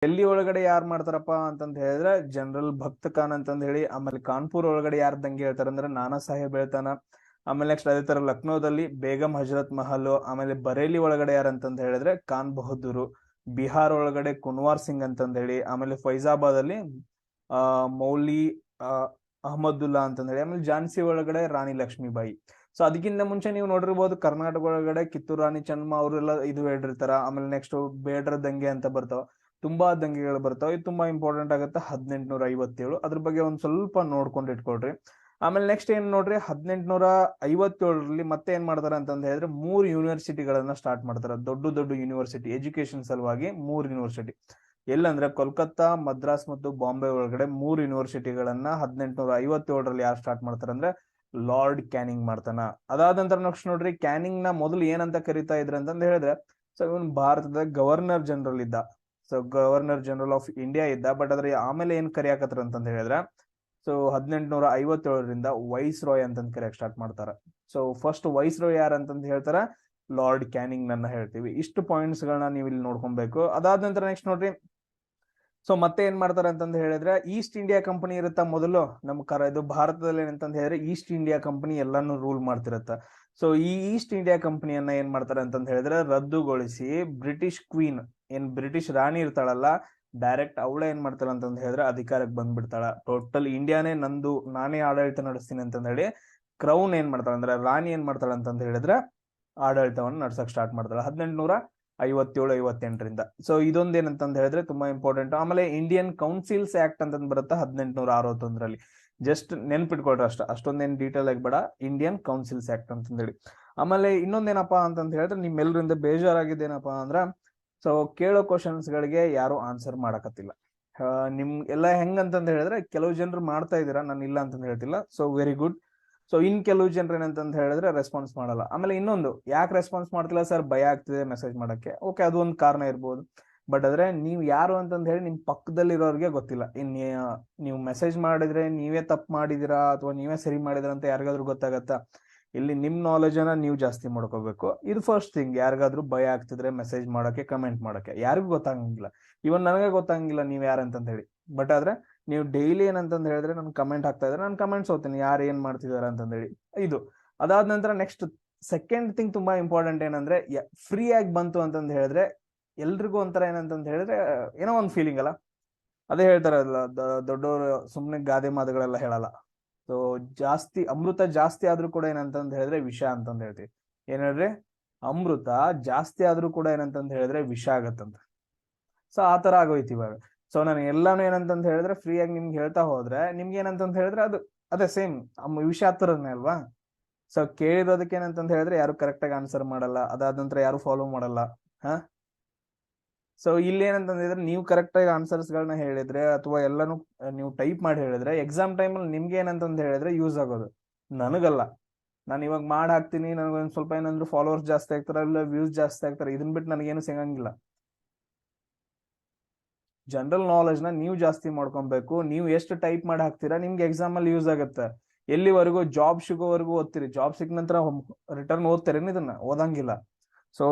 ಡೆಲ್ಲಿ ಒಳಗಡೆ ಯಾರು ಮಾಡ್ತಾರಪ್ಪ ಅಂತಂದ ಹೇಳಿದ್ರೆ ಜನರಲ್ ಭಕ್ತ್ ಖಾನ್ ಅಂತಂದ ಹೇಳಿ. ಆಮೇಲೆ ಕಾನ್ಪುರ್ ಒಳಗಡೆ ಯಾರ್ ದಂಗೆ ಹೇಳ್ತಾರೆ ಅಂದ್ರೆ ನಾನಾ ಸಾಹೇಬ್ ಹೇಳ್ತಾನ. ಆಮೇಲೆ ನೆಕ್ಸ್ಟ್ ಅದೇ ತರ ಲಕ್ನೋದಲ್ಲಿ ಬೇಗಂ ಹಜರತ್ ಮಹಲ್. ಆಮೇಲೆ ಬರೇಲಿ ಒಳಗಡೆ ಯಾರಂತಂದ ಹೇಳಿದ್ರೆ ಖಾನ್ ಬಹದ್ದೂರು. ಬಿಹಾರ್ ಒಳಗಡೆ ಕುನ್ವಾರ್ ಸಿಂಗ್ ಅಂತಂದ ಹೇಳಿ. ಆಮೇಲೆ ಫೈಜಾಬಾದ್ ಅಲ್ಲಿ ಮೌಲಿ ಆ ಅಹಮದುಲ್ಲಾ ಅಂತಂದ ಹೇಳಿ. ಆಮೇಲೆ ಝಾನ್ಸಿ ಒಳಗಡೆ ರಾಣಿ ಲಕ್ಷ್ಮೀಬಾಯಿ. ಸೊ ಅದಕ್ಕಿಂತ ಮುಂಚೆ ನೀವು ನೋಡಿರ್ಬೋದು ಕರ್ನಾಟಕ ಒಳಗಡೆ ಕಿತ್ತೂರು ರಾಣಿ ಚೆನ್ನಮ್ಮ ಅವರೆಲ್ಲ ಇದು ಹೇಳಿರ್ತಾರ. ಆಮೇಲೆ ನೆಕ್ಸ್ಟ್ ಬೇಡರ ದಂಗೆ ಅಂತ ಬರ್ತಾವ. ತುಂಬಾ ದಂಗೆಗಳು ಬರ್ತಾವ. ಇದು ತುಂಬಾ ಇಂಪಾರ್ಟೆಂಟ್ ಆಗುತ್ತೆ. 1857 ಅದ್ರ ಬಗ್ಗೆ ಒಂದ್ ಸ್ವಲ್ಪ ನೋಡ್ಕೊಂಡು ಇಟ್ಕೊಳ್ರಿ. ಆಮೇಲೆ ನೆಕ್ಸ್ಟ್ ಏನ್ ನೋಡ್ರಿ, 1857ರಲ್ಲಿ ಮತ್ತೆ ಏನ್ ಮಾಡ್ತಾರೆ ಅಂತಂದ ಹೇಳಿದ್ರೆ 3 ಯೂನಿವರ್ಸಿಟಿಗಳನ್ನ ಸ್ಟಾರ್ಟ್ ಮಾಡ್ತಾರೆ. ದೊಡ್ಡ ದೊಡ್ಡ ಯೂನಿವರ್ಸಿಟಿ ಎಜುಕೇಶನ್ ಸಲುವಾಗಿ 3 ಯೂನಿವರ್ಸಿಟಿ. ಎಲ್ಲಂದ್ರೆ ಕೋಲ್ಕತ್ತಾ, ಮದ್ರಾಸ್ ಮತ್ತು ಬಾಂಬೆ ಒಳಗಡೆ 3 ಯೂನಿವರ್ಸಿಟಿಗಳನ್ನ 1857ರಲ್ಲಿ ಯಾರು ಸ್ಟಾರ್ಟ್ ಮಾಡ್ತಾರೆ ಅಂದ್ರೆ ಲಾರ್ಡ್ ಕ್ಯಾನಿಂಗ್ ಮಾಡ್ತಾನ. ಅದಾದ ನಂತರ ನೆಕ್ಸ್ಟ್ ನೋಡ್ರಿ, ಕ್ಯಾನಿಂಗ್ ನ ಮೊದಲು ಏನಂತ ಕರಿತಾ ಇದ್ರ ಅಂತಂದ ಹೇಳಿದ್ರೆ, ಸೊ ಇವನ್ ಭಾರತದ ಗವರ್ನರ್ ಜನರಲ್ ಇದ್ದ. So governor general of India ಇದ್ದ. ಬಟ್ ಅದ್ರ ಆಮೇಲೆ ಏನ್ ಕರಿಯಾಕತ್ರ ಅಂತಂದ ಹೇಳಿದ್ರೆ, ಸೊ 1857ರಿಂದ ವೈಸ್ ರಾಯ್ ಅಂತಂದ್ ಕರಿಯಕ್ ಸ್ಟಾರ್ಟ್ ಮಾಡ್ತಾರ. ಸೊ ಫಸ್ಟ್ ವೈಸ್ ರಾಯ್ ಯಾರ ಅಂತಂದ್ ಹೇಳ್ತಾರ, ಲಾರ್ಡ್ ಕ್ಯಾನಿಂಗ್ ನನ್ನ ಹೇಳ್ತೀವಿ. ಇಷ್ಟು ಪಾಯಿಂಟ್ಸ್ ಗಳನ್ನ ನೀವು ಇಲ್ಲಿ ನೋಡ್ಕೊಬೇಕು. ಅದಾದ ನಂತರ ನೆಕ್ಸ್ಟ್ ನೋಡ್ರಿ, ಸೊ ಮತ್ತೆ ಏನ್ ಮಾಡ್ತಾರೆ ಅಂತಂದ್ ಹೇಳಿದ್ರೆ, ಈಸ್ಟ್ ಇಂಡಿಯಾ ಕಂಪನಿ ಇರುತ್ತ ಮೊದಲು ಇದು ಭಾರತದಲ್ಲಿ ಏನಂತಂದ್ ಹೇಳಿದ್ರೆ ಈಸ್ಟ್ ಇಂಡಿಯಾ ಕಂಪನಿ ಎಲ್ಲಾನು ರೂಲ್ ಮಾಡ್ತಿರತ್ತ. ಸೊ ಈ ಈಸ್ಟ್ ಇಂಡಿಯಾ ಕಂಪನಿಯನ್ನ ಏನ್ ಮಾಡ್ತಾರೆ ಅಂತಂದ್ ಹೇಳಿದ್ರೆ ರದ್ದುಗೊಳಿಸಿ ಬ್ರಿಟಿಷ್ ಕ್ವೀನ್, ಏನ್ ಬ್ರಿಟಿಷ್ ರಾಣಿ ಇರ್ತಾಳಲ್ಲ, ಡೈರೆಕ್ಟ್ ಅವಳೇ ಏನ್ ಮಾಡ್ತಾಳ ಅಂತಂದ್ ಹೇಳಿದ್ರೆ ಅಧಿಕಾರಕ್ಕೆ ಬಂದ್ಬಿಡ್ತಾಳ. ಟೋಟಲ್ ಇಂಡಿಯಾನೇ ನಂದು, ನಾನೇ ಆಡಳಿತ ನಡೆಸ್ತೀನಿ ಅಂತಂದ್ ಹೇಳಿ ಕ್ರೌನ್ ಏನ್ ಮಾಡ್ತಾಳ ಅಂದ್ರೆ ರಾಣಿ ಏನ್ ಮಾಡ್ತಾಳ ಅಂತಂದ್ ಹೇಳಿದ್ರೆ ಆಡಳಿತವನ್ನ ನಡ್ಸಕ್ ಸ್ಟಾರ್ಟ್ ಮಾಡ್ತಾಳ 1857-58ರಿಂದ. ಸೊ ಇದೊಂದ್ ಏನಂತಂದ್ ಹೇಳಿದ್ರೆ ತುಂಬಾ ಇಂಪಾರ್ಟೆಂಟ್. ಆಮೇಲೆ ಇಂಡಿಯನ್ ಕೌನ್ಸಿಲ್ಸ್ ಆಕ್ಟ್ ಅಂತಂದ್ ಬರುತ್ತೆ 1861ರಲ್ಲಿ. ಜಸ್ಟ್ ನೆನ್ಪಿಟ್ಕೊಳ್ರಿ ಅಷ್ಟೊಂದೇನ್ ಡೀಟೇಲ್ ಆಗಿ ಬೇಡ. ಇಂಡಿಯನ್ ಕೌನ್ಸಿಲ್ಸ್ ಆಕ್ಟ್ ಅಂತಂದ್ ಹೇಳಿ. ಆಮೇಲೆ ಇನ್ನೊಂದೇನಪ್ಪಾ ಅಂತಂದ್ ಹೇಳಿದ್ರೆ ನಿಮ್ಮೆಲ್ಲರಿಂದ ಬೇಜಾರಾಗಿದ್ದೇನಪ್ಪಾ ಅಂದ್ರ, ಸೊ ಕೇಳೋ ಕ್ವಶನ್ಸ್ ಗಳಿಗೆ ಯಾರು ಆನ್ಸರ್ ಮಾಡಕತ್ತಿಲ್ಲ. ನಿಮ್ ಎಲ್ಲ ಹೆಂಗಂತಂದ್ ಹೇಳಿದ್ರೆ ಕೆಲವು ಜನರು ಮಾಡ್ತಾ ಇದೀರಾ, ನಾನು ಇಲ್ಲ ಅಂತಂದ್ ಹೇಳ್ತಿಲ್ಲ. So very good. So in ಕೆಲವು ಜನರು ಏನಂತಂದ್ ಹೇಳಿದ್ರೆ ರೆಸ್ಪಾನ್ಸ್ ಮಾಡಲ್ಲ. ಆಮೇಲೆ ಇನ್ನೊಂದು, ಯಾಕೆ ರೆಸ್ಪಾನ್ಸ್ ಮಾಡ್ತಿಲ್ಲ ಸರ್, ಭಯ ಆಗ್ತಿದೆ ಮೆಸೇಜ್ ಮಾಡಕ್ಕೆ. ಓಕೆ, ಅದು ಒಂದು ಕಾರಣ ಇರ್ಬೋದು. ಬಟ್ ಆದ್ರೆ ನೀವು ಯಾರು ಅಂತಂದ್ ಹೇಳಿ ನಿಮ್ ಪಕ್ಕದಲ್ಲಿರೋರ್ಗೆ ಗೊತ್ತಿಲ್ಲ. ನೀವು ಮೆಸೇಜ್ ಮಾಡಿದ್ರೆ ನೀವೇ ತಪ್ಪು ಮಾಡಿದಿರಾ ಅಥವಾ ನೀವೇ ಸರಿ ಮಾಡಿದಿರಾ ಅಂತ ಯಾರಿಗಾದ್ರೂ ಗೊತ್ತಾಗತ್ತಾ? ಇಲ್ಲಿ ನಿಮ್ ನಾಲೆಜ್ ಅನ್ನ ನೀವು ಜಾಸ್ತಿ ಮಾಡ್ಕೋಬೇಕು. ಇದು ಫಸ್ಟ್ ಥಿಂಗ್. ಯಾರಿಗಾದ್ರೂ ಭಯ ಆಗ್ತಿದ್ರೆ ಮೆಸೇಜ್ ಮಾಡಕ್ಕೆ, ಕಮೆಂಟ್ ಮಾಡಕ್ಕೆ ಯಾರಿಗೂ ಗೊತ್ತಾಗಂಗಿಲ್ಲ. ಇವನ್ ನನಗೆ ಗೊತ್ತಾಗಂಗಿಲ್ಲ ನೀವ್ ಯಾರಂತಂದ್ ಹೇಳಿ. ಬಟ್ ಆದ್ರೆ ನೀವು ಡೈಲಿ ಏನಂತಂದ್ ಹೇಳಿದ್ರೆ ನನ್ ಕಮೆಂಟ್ ಹಾಕ್ತಾ ಇದ್ರೆ ನಾನು ಕಮೆಂಟ್ಸ್ ಓದ್ತೀನಿ ಯಾರು ಏನ್ ಮಾಡ್ತಿದಾರ ಅಂತಂದ್ ಹೇಳಿ. ಇದು ಅದಾದ ನಂತರ ನೆಕ್ಸ್ಟ್ ಸೆಕೆಂಡ್ ಥಿಂಗ್ ತುಂಬಾ ಇಂಪಾರ್ಟೆಂಟ್ ಏನಂದ್ರೆ, ಫ್ರೀ ಆಗಿ ಬಂತು ಅಂತಂದ್ ಹೇಳಿದ್ರೆ ಎಲ್ರಿಗೂ ಒಂಥರ ಏನಂತಂದ್ ಹೇಳಿದ್ರೆ ಏನೋ ಒಂದ್ ಫೀಲಿಂಗ್ ಅಲ್ಲ. ಅದೇ ಹೇಳ್ತಾರಲ್ಲ, ದೊಡ್ಡವರು ಸುಮ್ನೆ ಗಾದೆ ಮಾತುಗಳೆಲ್ಲ ಹೇಳಲ್ಲ. ಸೊ ಜಾಸ್ತಿ ಅಮೃತ ಜಾಸ್ತಿ ಆದ್ರೂ ಕೂಡ ಏನಂತಂದ್ ಹೇಳಿದ್ರೆ ವಿಷ ಅಂತಂದ್ ಹೇಳ್ತೀವಿ. ಏನ್ ಹೇಳ್ರಿ, ಅಮೃತ ಜಾಸ್ತಿ ಆದ್ರೂ ಕೂಡ ಏನಂತಂದ್ ಹೇಳಿದ್ರೆ ವಿಷ ಆಗತ್ತಂತ. ಸೊ ಆ ತರ ಆಗೋಯ್ತು ಇವಾಗ. ಸೊ ನಾನು ಎಲ್ಲಾನು ಏನಂತಂದ್ ಹೇಳಿದ್ರೆ ಫ್ರೀ ಆಗಿ ನಿಮ್ಗೆ ಹೇಳ್ತಾ ಹೋದ್ರೆ ನಿಮ್ಗೆ ಏನಂತಂದ್ ಹೇಳಿದ್ರೆ ಅದು ಅದೇ ಸೇಮ್ ವಿಷ ಹತ್ತರನೇ ಅಲ್ವಾ. ಸೊ ಕೇಳಿರೋದಕ್ಕೆ ಏನಂತಂದ್ ಹೇಳಿದ್ರೆ ಯಾರು ಕರೆಕ್ಟ್ ಆಗಿ ಆನ್ಸರ್ ಮಾಡಲ್ಲ. ಅದಾದ ನಂತರ ಯಾರು ಫಾಲೋ ಮಾಡಲ್ಲ. ಹ ಸೊ ಇಲ್ಲಿ ಏನಂತಂದ್ರೆ ನೀವು ಕರೆಕ್ಟ್ ಆಗಿ ಆನ್ಸರ್ಸ್ ಗಳನ್ನ ಹೇಳಿದ್ರೆ ಅಥವಾ ಎಲ್ಲಾನು ನೀವು ಟೈಪ್ ಮಾಡಿ ಹೇಳಿದ್ರೆ ಎಕ್ಸಾಮ್ ಟೈಮಲ್ಲಿ ನಿಮ್ಗೆ ಏನಂತಂದ್ ಹೇಳಿದ್ರೆ ಯೂಸ್ ಆಗೋದು. ನನಗಲ್ಲ. ನಾನು ಇವಾಗ ಮಾಡಿ ಹಾಕ್ತೀನಿ, ನನಗೊಂದ್ ಸ್ವಲ್ಪ ಏನಂದ್ರೆ ಫಾಲೋವರ್ಸ್ ಜಾಸ್ತಿ ಆಗ್ತಾರ, ಇಲ್ಲ ವ್ಯೂಸ್ ಜಾಸ್ತಿ ಆಗ್ತಾರೆ, ಇದನ್ ಬಿಟ್ಟು ನನಗೇನು ಸಿಗಂಗಿಲ್ಲ. ಜನರಲ್ ನಾಲೆಜ್ ನ ನೀವು ಜಾಸ್ತಿ ಮಾಡ್ಕೊಬೇಕು. ನೀವು ಎಷ್ಟು ಟೈಪ್ ಮಾಡಿ ಹಾಕ್ತೀರಾ ನಿಮ್ಗೆ ಎಕ್ಸಾಮ್ ಅಲ್ಲಿ ಯೂಸ್ ಆಗುತ್ತೆ. ಎಲ್ಲಿವರೆಗೂ ಜಾಬ್ ಸಿಗೋವರೆಗೂ ಓದ್ತೀರಿ, ಜಾಬ್ ಸಿಕ್ಕ ನಂತರ ರಿಟರ್ನ್ ಓದ್ತೀರೇನು? ಇದನ್ನ ಓದಂಗಿಲ್ಲ. ಸೊ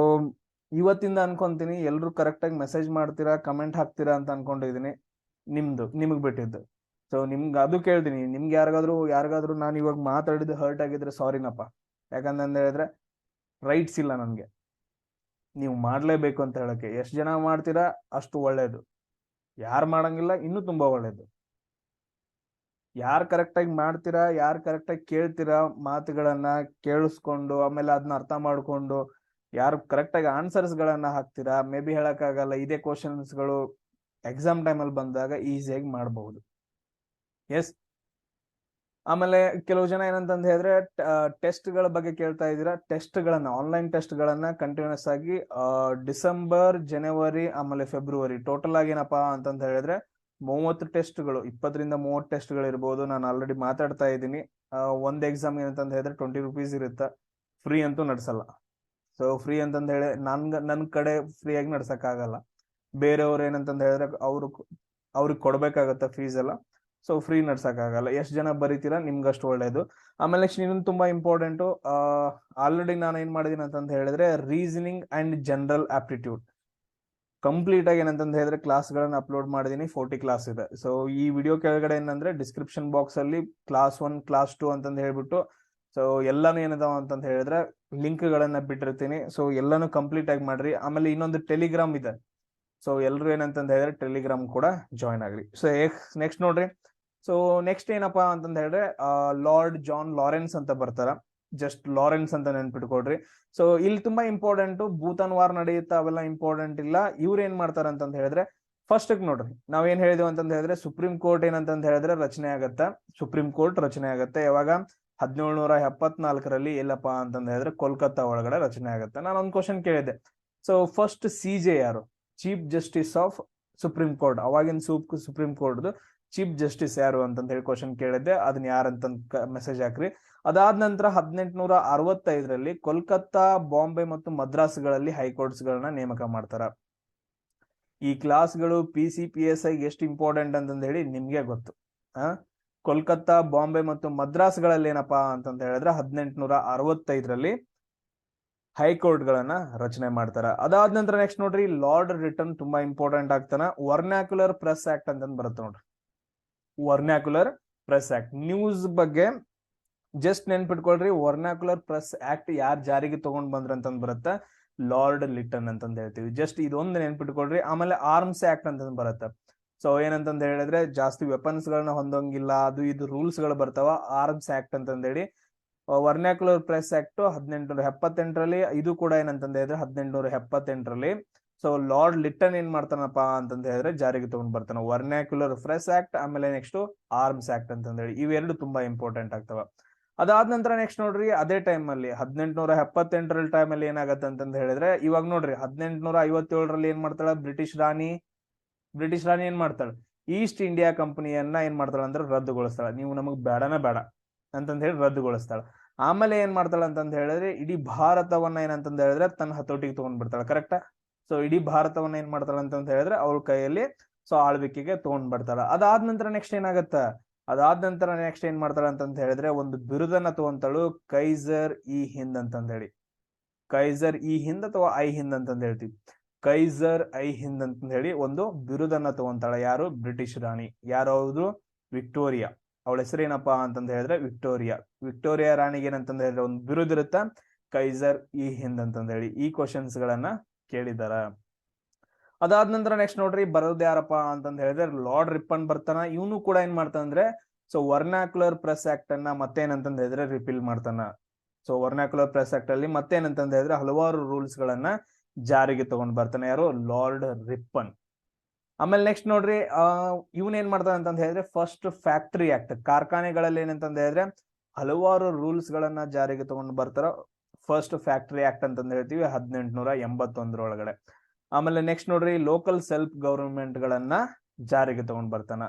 ಇವತ್ತಿಂದ ಅನ್ಕೊಂತೀನಿ ಎಲ್ರು ಕರೆಕ್ಟ್ ಆಗಿ ಮೆಸೇಜ್ ಮಾಡ್ತೀರಾ, ಕಮೆಂಟ್ ಹಾಕ್ತೀರಾ ಅಂತ ಅನ್ಕೊಂಡಿದೀನಿ. ನಿಮಗ್ ಬಿಟ್ಟಿದ್ದು. ಸೊ ನಿಮ್ಗೆ ಅದು ಕೇಳ್ತೀನಿ, ನಿಮ್ಗೆ ಯಾರಿಗಾದ್ರೂ ನಾನು ಇವಾಗ ಮಾತಾಡಿದ್ದು ಹರ್ಟ್ ಆಗಿದ್ರೆ ಸಾರಿನಪ್ಪ. ಯಾಕಂತಂದ ಹೇಳಿದ್ರೆ ರೈಟ್ಸ್ ಇಲ್ಲ ನನ್ಗೆ. ನೀವು ಮಾಡ್ಲೇಬೇಕು ಅಂತ ಹೇಳಕ್ಕೆ. ಎಷ್ಟು ಜನ ಮಾಡ್ತೀರಾ ಅಷ್ಟು ಒಳ್ಳೇದು. ಯಾರು ಮಾಡಂಗಿಲ್ಲ ಇನ್ನೂ ತುಂಬಾ ಒಳ್ಳೇದು. ಯಾರು ಕರೆಕ್ಟ್ ಆಗಿ ಮಾಡ್ತೀರಾ, ಯಾರು ಕರೆಕ್ಟ್ ಆಗಿ ಕೇಳ್ತೀರಾ, ಮಾತುಗಳನ್ನ ಕೇಳಿಸ್ಕೊಂಡು ಆಮೇಲೆ ಅದನ್ನ ಅರ್ಥ ಮಾಡ್ಕೊಂಡು ಯಾರು ಕರೆಕ್ಟ್ ಆಗಿ ಆನ್ಸರ್ಸ್ ಗಳನ್ನ ಹಾಕ್ತೀರಾ, ಮೇ ಬಿ ಹೇಳಕ್ ಆಗಲ್ಲ, ಇದೇ ಕ್ವಶನ್ಸ್ ಗಳು ಎಕ್ಸಾಮ್ ಟೈಮ್ ಅಲ್ಲಿ ಬಂದಾಗ ಈಸಿಯಾಗಿ ಮಾಡಬಹುದು. ಎಸ್. ಆಮೇಲೆ ಕೆಲವು ಜನ ಏನಂತಂದ್ ಹೇಳಿದ್ರೆ ಟೆಸ್ಟ್ ಗಳ ಬಗ್ಗೆ ಕೇಳ್ತಾ ಇದ್ದೀರಾ. ಟೆಸ್ಟ್ ಗಳನ್ನ, ಆನ್ಲೈನ್ ಟೆಸ್ಟ್ ಗಳನ್ನ ಕಂಟಿನ್ಯೂಸ್ ಆಗಿ ಡಿಸೆಂಬರ್, ಜನವರಿ ಆಮೇಲೆ ಫೆಬ್ರವರಿ ಟೋಟಲ್ ಆಗಿ ಏನಪ್ಪಾ ಅಂತಂತ ಹೇಳಿದ್ರೆ 30 ಟೆಸ್ಟ್ಗಳು, 20ರಿಂದ 30 ಟೆಸ್ಟ್ಗಳು ಇರ್ಬೋದು. ನಾನು ಆಲ್ರೆಡಿ ಮಾತಾಡ್ತಾ ಇದ್ದೀನಿ. ಒಂದ್ ಎಕ್ಸಾಮ್ ಏನಂತಂದ್ ಹೇಳಿದ್ರೆ 20 ರೂಪೀಸ್ ಇರುತ್ತೆ. ಫ್ರೀ ಅಂತೂ ನಡ್ಸಲ್ಲ. ಸೊ ಫ್ರೀ ಅಂತಂದ್ ಹೇಳಿ ನನ್ ಕಡೆ ಫ್ರೀ ಆಗಿ ನಡ್ಸಕ್ ಆಗಲ್ಲ. ಬೇರೆಯವ್ರು ಏನಂತಂದ್ ಹೇಳಿದ್ರೆ ಅವ್ರಿಗೆ ಕೊಡ್ಬೇಕಾಗತ್ತ ಫೀಸ್ ಎಲ್ಲ. ಸೊ ಫ್ರೀ ನಡ್ಸಕ್ ಆಗಲ್ಲ. ಎಷ್ಟು ಜನ ಬರೀತೀರಾ ನಿಮ್ಗಷ್ಟು ಒಳ್ಳೇದು. ಆಮೇಲೆ ನೆಕ್ಸ್ಟ್ ಇನ್ನೊಂದು ತುಂಬಾ ಇಂಪಾರ್ಟೆಂಟು, ಆಲ್ರೆಡಿ ನಾನು ಏನ್ ಮಾಡಿದೀನಿ ಅಂತಂತ ಹೇಳಿದ್ರೆ reasoning and general aptitude. Complete ಆಗಿ ಏನಂತಂದ ಹೇಳಿದ್ರೆ ಕ್ಲಾಸ್ ಗಳನ್ನ ಅಪ್ಲೋಡ್ ಮಾಡಿದೀನಿ, 40 ಕ್ಲಾಸ್ ಇದೆ. ಸೊ ಈ ವಿಡಿಯೋ ಕೆಳಗಡೆ ಏನಂದ್ರೆ ಡಿಸ್ಕ್ರಿಪ್ಷನ್ ಬಾಕ್ಸ್ ಅಲ್ಲಿ ಕ್ಲಾಸ್ 1 ಕ್ಲಾಸ್ 2 ಅಂತಂದ್ ಹೇಳ್ಬಿಟ್ಟು ಸೊ ಎಲ್ಲಾನು ಏನದಾವ ಅಂತಂತ ಹೇಳಿದ್ರೆ ಲಿಂಕ್ ಗಳನ್ನ ಬಿಟ್ಟಿರ್ತೀನಿ. ಸೊ ಎಲ್ಲಾನು ಕಂಪ್ಲೀಟ್ ಆಗಿ ಮಾಡ್ರಿ. ಆಮೇಲೆ ಇನ್ನೊಂದು ಟೆಲಿಗ್ರಾಮ್ ಇದೆ, ಸೊ ಎಲ್ರು ಏನಂತಂದ ಹೇಳಿದ್ರೆ ಟೆಲಿಗ್ರಾಮ್ ಕೂಡ ಜಾಯ್ನ್ ಆಗ್ರಿ. ಸೊ ನೆಕ್ಸ್ಟ್ ನೋಡ್ರಿ, ಸೊ ನೆಕ್ಸ್ಟ್ ಏನಪ್ಪಾ ಅಂತಂದ ಹೇಳಿದ್ರೆ ಲಾರ್ಡ್ ಜಾನ್ ಲಾರೆನ್ಸ್ ಅಂತ ಬರ್ತಾರ, ಜಸ್ಟ್ ಲಾರೆನ್ಸ್ ಅಂತ ನೆನ್ಪಿಟ್ಕೊಡ್ರಿ. ಸೊ ಇಲ್ಲಿ ತುಂಬಾ ಇಂಪಾರ್ಟೆಂಟ್, ಭೂತಾನ್ ವಾರ್ ನಡೆಯುತ್ತಾ ಅವೆಲ್ಲ ಇಂಪಾರ್ಟೆಂಟ್ ಇಲ್ಲ. ಇವ್ರು ಏನ್ ಮಾಡ್ತಾರ ಅಂತಂದ ಹೇಳಿದ್ರೆ ಫಸ್ಟ್ ನೋಡ್ರಿ, ನಾವೇನ್ ಹೇಳಿದ್ವಿ ಅಂತಂದ ಹೇಳಿದ್ರೆ ಸುಪ್ರೀಂ ಕೋರ್ಟ್ ಏನಂತಂದ ಹೇಳಿದ್ರೆ ರಚನೆ ಆಗತ್ತ. ಸುಪ್ರೀಂ ಕೋರ್ಟ್ ರಚನೆ ಆಗತ್ತೆ ಯಾವಾಗ 1774ರಲ್ಲಿ ಎಲ್ಲಪ್ಪಾ ಅಂತಂದ ಹೇಳಿದ್ರೆ ಕೋಲ್ಕತ್ತಾ ಒಳಗಡೆ ರಚನೆ ಆಗತ್ತೆ. ನಾನು ಒಂದ್ ಕ್ವಶನ್ ಕೇಳಿದ್ದೆ, ಸೊ ಫಸ್ಟ್ CJ ಯಾರು, chief justice of supreme court, ಅವಾಗಿನ ಸುಪ್ರೀಂ ಕೋರ್ಟ್ ಚೀಫ್ ಜಸ್ಟಿಸ್ ಯಾರು ಅಂತಂತ ಹೇಳಿ ಕ್ವಶನ್ ಕೇಳಿದ್ದೆ. ಅದನ್ನ ಯಾರಂತ ಮೆಸೇಜ್ ಹಾಕ್ರಿ. ಅದಾದ ನಂತರ 1865ರಲ್ಲಿ ಕೋಲ್ಕತ್ತಾ, ಬಾಂಬೆ ಮತ್ತು ಮದ್ರಾಸ್ಗಳಲ್ಲಿ ಹೈಕೋರ್ಟ್ಸ್ ಗಳನ್ನ ನೇಮಕ ಮಾಡ್ತಾರ. ಈ ಕ್ಲಾಸ್ಗಳು PCPSI ಎಷ್ಟು ಇಂಪಾರ್ಟೆಂಟ್ ಅಂತಂದ ಹೇಳಿ ನಿಮ್ಗೆ ಗೊತ್ತು. ಕೋಲ್ಕತ್ತಾ, ಬಾಂಬೆ ಮತ್ತು ಮದ್ರಾಸ್ಗಳಲ್ಲಿ ಏನಪ್ಪಾ ಅಂತಂತ ಹೇಳಿದ್ರೆ 1865ರಲ್ಲಿ ಹೈಕೋರ್ಟ್ ಗಳನ್ನ ರಚನೆ ಮಾಡ್ತಾರ. ಅದಾದ ನಂತರ ನೆಕ್ಸ್ಟ್ ನೋಡ್ರಿ, ಲಾರ್ಡ್ ರಿಟರ್ನ್ ತುಂಬಾ ಇಂಪಾರ್ಟೆಂಟ್ ಆಗ್ತಾನ. ವರ್ನಾಕ್ಯುಲರ್ ಪ್ರೆಸ್ ಆಕ್ಟ್ ಅಂತ ಬರುತ್ತೆ ನೋಡ್ರಿ, ವರ್ನಾಕ್ಯುಲರ್ ಪ್ರೆಸ್ ಆಕ್ಟ್. ನ್ಯೂಸ್ ಬಗ್ಗೆ ಜಸ್ಟ್ ನೆನ್ಪಿಟ್ಕೊಳ್ರಿ, ವರ್ನಾಕ್ಯುಲರ್ ಪ್ರೆಸ್ ಆಕ್ಟ್ ಯಾರು ಜಾರಿಗೆ ತಗೊಂಡ್ ಬಂದ್ರ ಅಂತಂದ್ ಬರುತ್ತೆ, ಲಾರ್ಡ್ ಲಿಟನ್ ಅಂತಂದ್ ಹೇಳ್ತೀವಿ. ಜಸ್ಟ್ ಇದೊಂದು ನೆನ್ಪಿಟ್ಕೊಳ್ರಿ. ಆಮೇಲೆ ಆರ್ಮ್ಸ್ ಆಕ್ಟ್ ಅಂತಂದ್ ಬರುತ್ತೆ. ಸೊ ಏನಂತಂದ್ ಹೇಳಿದ್ರೆ ಜಾಸ್ತಿ ವೆಪನ್ಸ್ ಗಳನ್ನ ಹೊಂದೋಂಗಿಲ್ಲ, ಅದು ಇದು ರೂಲ್ಸ್ ಗಳು ಬರ್ತಾವ, ಆರ್ಮ್ಸ್ ಆಕ್ಟ್ ಅಂತಂದ್ ಹೇಳಿ. ವರ್ನಾಕ್ಯುಲರ್ ಪ್ರೆಸ್ ಆಕ್ಟ್ 1878ರಲ್ಲಿ, ಇದು ಕೂಡ ಏನಂತಂದ ಹೇಳಿದ್ರೆ 1878ರಲ್ಲಿ. ಸೊ ಲಾರ್ಡ್ ಲಿಟನ್ ಏನ್ ಮಾಡ್ತಾನಪ್ಪ ಅಂತಂದ ಹೇಳಿದ್ರೆ ಜಾರಿಗೆ ತಗೊಂಡ್ ಬರ್ತಾನ ವರ್ನಾಕ್ಯುಲರ್ ಪ್ರೆಸ್ ಆಕ್ಟ್, ಆಮೇಲೆ ನೆಕ್ಸ್ಟ್ ಆರ್ಮ್ಸ್ ಆಕ್ಟ್ ಅಂತಂದ ಹೇಳಿ. ಇವೆರಡು ತುಂಬಾ ಇಂಪಾರ್ಟೆಂಟ್ ಆಗ್ತಾವ. ಅದಾದ ನಂತರ ನೆಕ್ಸ್ಟ್ ನೋಡ್ರಿ, ಅದೇ ಟೈಮ್ ಅಲ್ಲಿ 1878ರಲ್ಲಿ ಟೈಮ್ ಅಲ್ಲಿ ಏನಾಗತ್ತೆ ಅಂತಂದ ಹೇಳಿದ್ರೆ, ಇವಾಗ ನೋಡ್ರಿ 1857ರಲ್ಲಿ ಏನ್ ಮಾಡ್ತಾಳ ಬ್ರಿಟಿಷ್ ರಾಣಿ ಏನ್ ಮಾಡ್ತಾಳ, ಈಸ್ಟ್ ಇಂಡಿಯಾ ಕಂಪನಿಯನ್ನ ಏನ್ ಮಾಡ್ತಾಳ ಅಂದ್ರೆ ರದ್ದುಗೊಳಿಸ್ತಾಳ. ನೀವು ನಮಗ್ ಬೇಡನ ಬೇಡ ಅಂತಂದ ಹೇಳಿ ರದ್ದುಗೊಳಿಸ್ತಾಳ. ಆಮೇಲೆ ಏನ್ ಮಾಡ್ತಾಳ ಅಂತಂದ ಹೇಳಿದ್ರೆ ಇಡೀ ಭಾರತವನ್ನ ಏನಂತಂದ ಹೇಳಿದ್ರೆ ತನ್ನ ಹತೋಟಿಗೆ ತಗೊಂಡ್ ಬಿಡ್ತಾಳ. ಕರೆಕ್ಟಾ? ಸೊ ಇಡೀ ಭಾರತವನ್ನ ಏನ್ ಮಾಡ್ತಾಳ ಅಂತಂದ ಹೇಳಿದ್ರೆ ಅವ್ರ ಕೈಯಲ್ಲಿ ಸೊ ಆಳ್ವಿಕೆಗೆ ತಗೊಂಡ್ ಬರ್ತಾಳ. ಅದಾದ ನಂತರ ನೆಕ್ಸ್ಟ್ ಏನಾಗತ್ತ, ಅದಾದ ನಂತರ ನೆಕ್ಸ್ಟ್ ಏನ್ ಮಾಡ್ತಾಳ ಅಂತಂತ ಹೇಳಿದ್ರೆ ಒಂದು ಬಿರುದನ್ನ ತಗೊಂತಾಳು, ಕೈಸರ್ ಇ ಹಿಂದ್ ಅಂತಂದ ಹೇಳಿ. ಕೈಸರ್ ಇ ಹಿಂದ್ ಅಥವಾ ಐ ಹಿಂದ್ ಅಂತಂದ ಹೇಳ್ತೀವಿ. ಕೈಸರ್ ಐ ಹಿಂದ್ ಅಂತಂದ ಹೇಳಿ ಒಂದು ಬಿರುದನ್ನ ತಗೊಂತಾಳ. ಯಾರು? ಬ್ರಿಟಿಷ್ ರಾಣಿ. ಯಾರು? ಹೌದು, ವಿಕ್ಟೋರಿಯಾ. ಅವಳ ಹೆಸರೇನಪ್ಪಾ ಅಂತಂದ ಹೇಳಿದ್ರೆ ವಿಕ್ಟೋರಿಯಾ. ವಿಕ್ಟೋರಿಯಾ ರಾಣಿಗೆ ಏನಂತಂದ ಹೇಳಿದ್ರೆ ಒಂದು ಬಿರುದು ಇರುತ್ತ, ಕೈಸರ್ ಇ ಹಿಂದ್ ಅಂತಂದ ಹೇಳಿ. ಈ ಕ್ವಶನ್ಸ್ ಗಳನ್ನ ಕೇಳಿದಾರ. ಅದಾದ ನಂತರ ನೆಕ್ಸ್ಟ್ ನೋಡ್ರಿ, ಬರೋದು ಯಾರಪ್ಪ ಅಂತಂದ ಹೇಳಿದ್ರೆ ಲಾರ್ಡ್ ರಿಪ್ಪನ್ ಬರ್ತಾನ. ಇವನು ಕೂಡ ಏನ್ ಮಾಡ್ತಾನಂದ್ರೆ ಸೊ ವರ್ನಾಕ್ಯುಲರ್ ಪ್ರೆಸ್ ಆಕ್ಟ್ ಅನ್ನ ಮತ್ತೇನಂತಂದ ಹೇಳಿದ್ರೆ ರಿಪೀಲ್ ಮಾಡ್ತಾನ. ಸೊ ವರ್ನಾಕ್ಯುಲರ್ ಪ್ರೆಸ್ ಆಕ್ಟ್ ಅಲ್ಲಿ ಮತ್ತೇನಂತಂದ ಹೇಳಿದ್ರೆ ಹಲವಾರು ರೂಲ್ಸ್ ಗಳನ್ನ ಜಾರಿಗೆ ತಗೊಂಡ್ ಬರ್ತಾನೆ. ಯಾರು? Lord Ripon. ಆಮೇಲೆ ನೆಕ್ಸ್ಟ್ ನೋಡ್ರಿ, ಇವನ್ ಏನ್ ಮಾಡ್ತಾನೆ ಅಂತಂದ ಹೇಳಿದ್ರೆ ಫಸ್ಟ್ ಫ್ಯಾಕ್ಟರಿ ಆಕ್ಟ್, ಕಾರ್ಖಾನೆಗಳಲ್ಲಿ ಏನಂತಂದ ಹೇಳಿದ್ರೆ ಹಲವಾರು ರೂಲ್ಸ್ ಗಳನ್ನ ಜಾರಿಗೆ ತಗೊಂಡ್ ಬರ್ತಾರ. ಫಸ್ಟ್ ಫ್ಯಾಕ್ಟರಿ ಆಕ್ಟ್ ಅಂತಂದ ಹೇಳ್ತೀವಿ 1881 ಆಮೇಲೆ ನೆಕ್ಸ್ಟ್ ನೋಡ್ರಿ, ಲೋಕಲ್ ಸೆಲ್ಫ್ ಗವರ್ಮೆಂಟ್ ಗಳನ್ನ ಜಾರಿಗೆ ತಗೊಂಡ್ ಬರ್ತಾನ.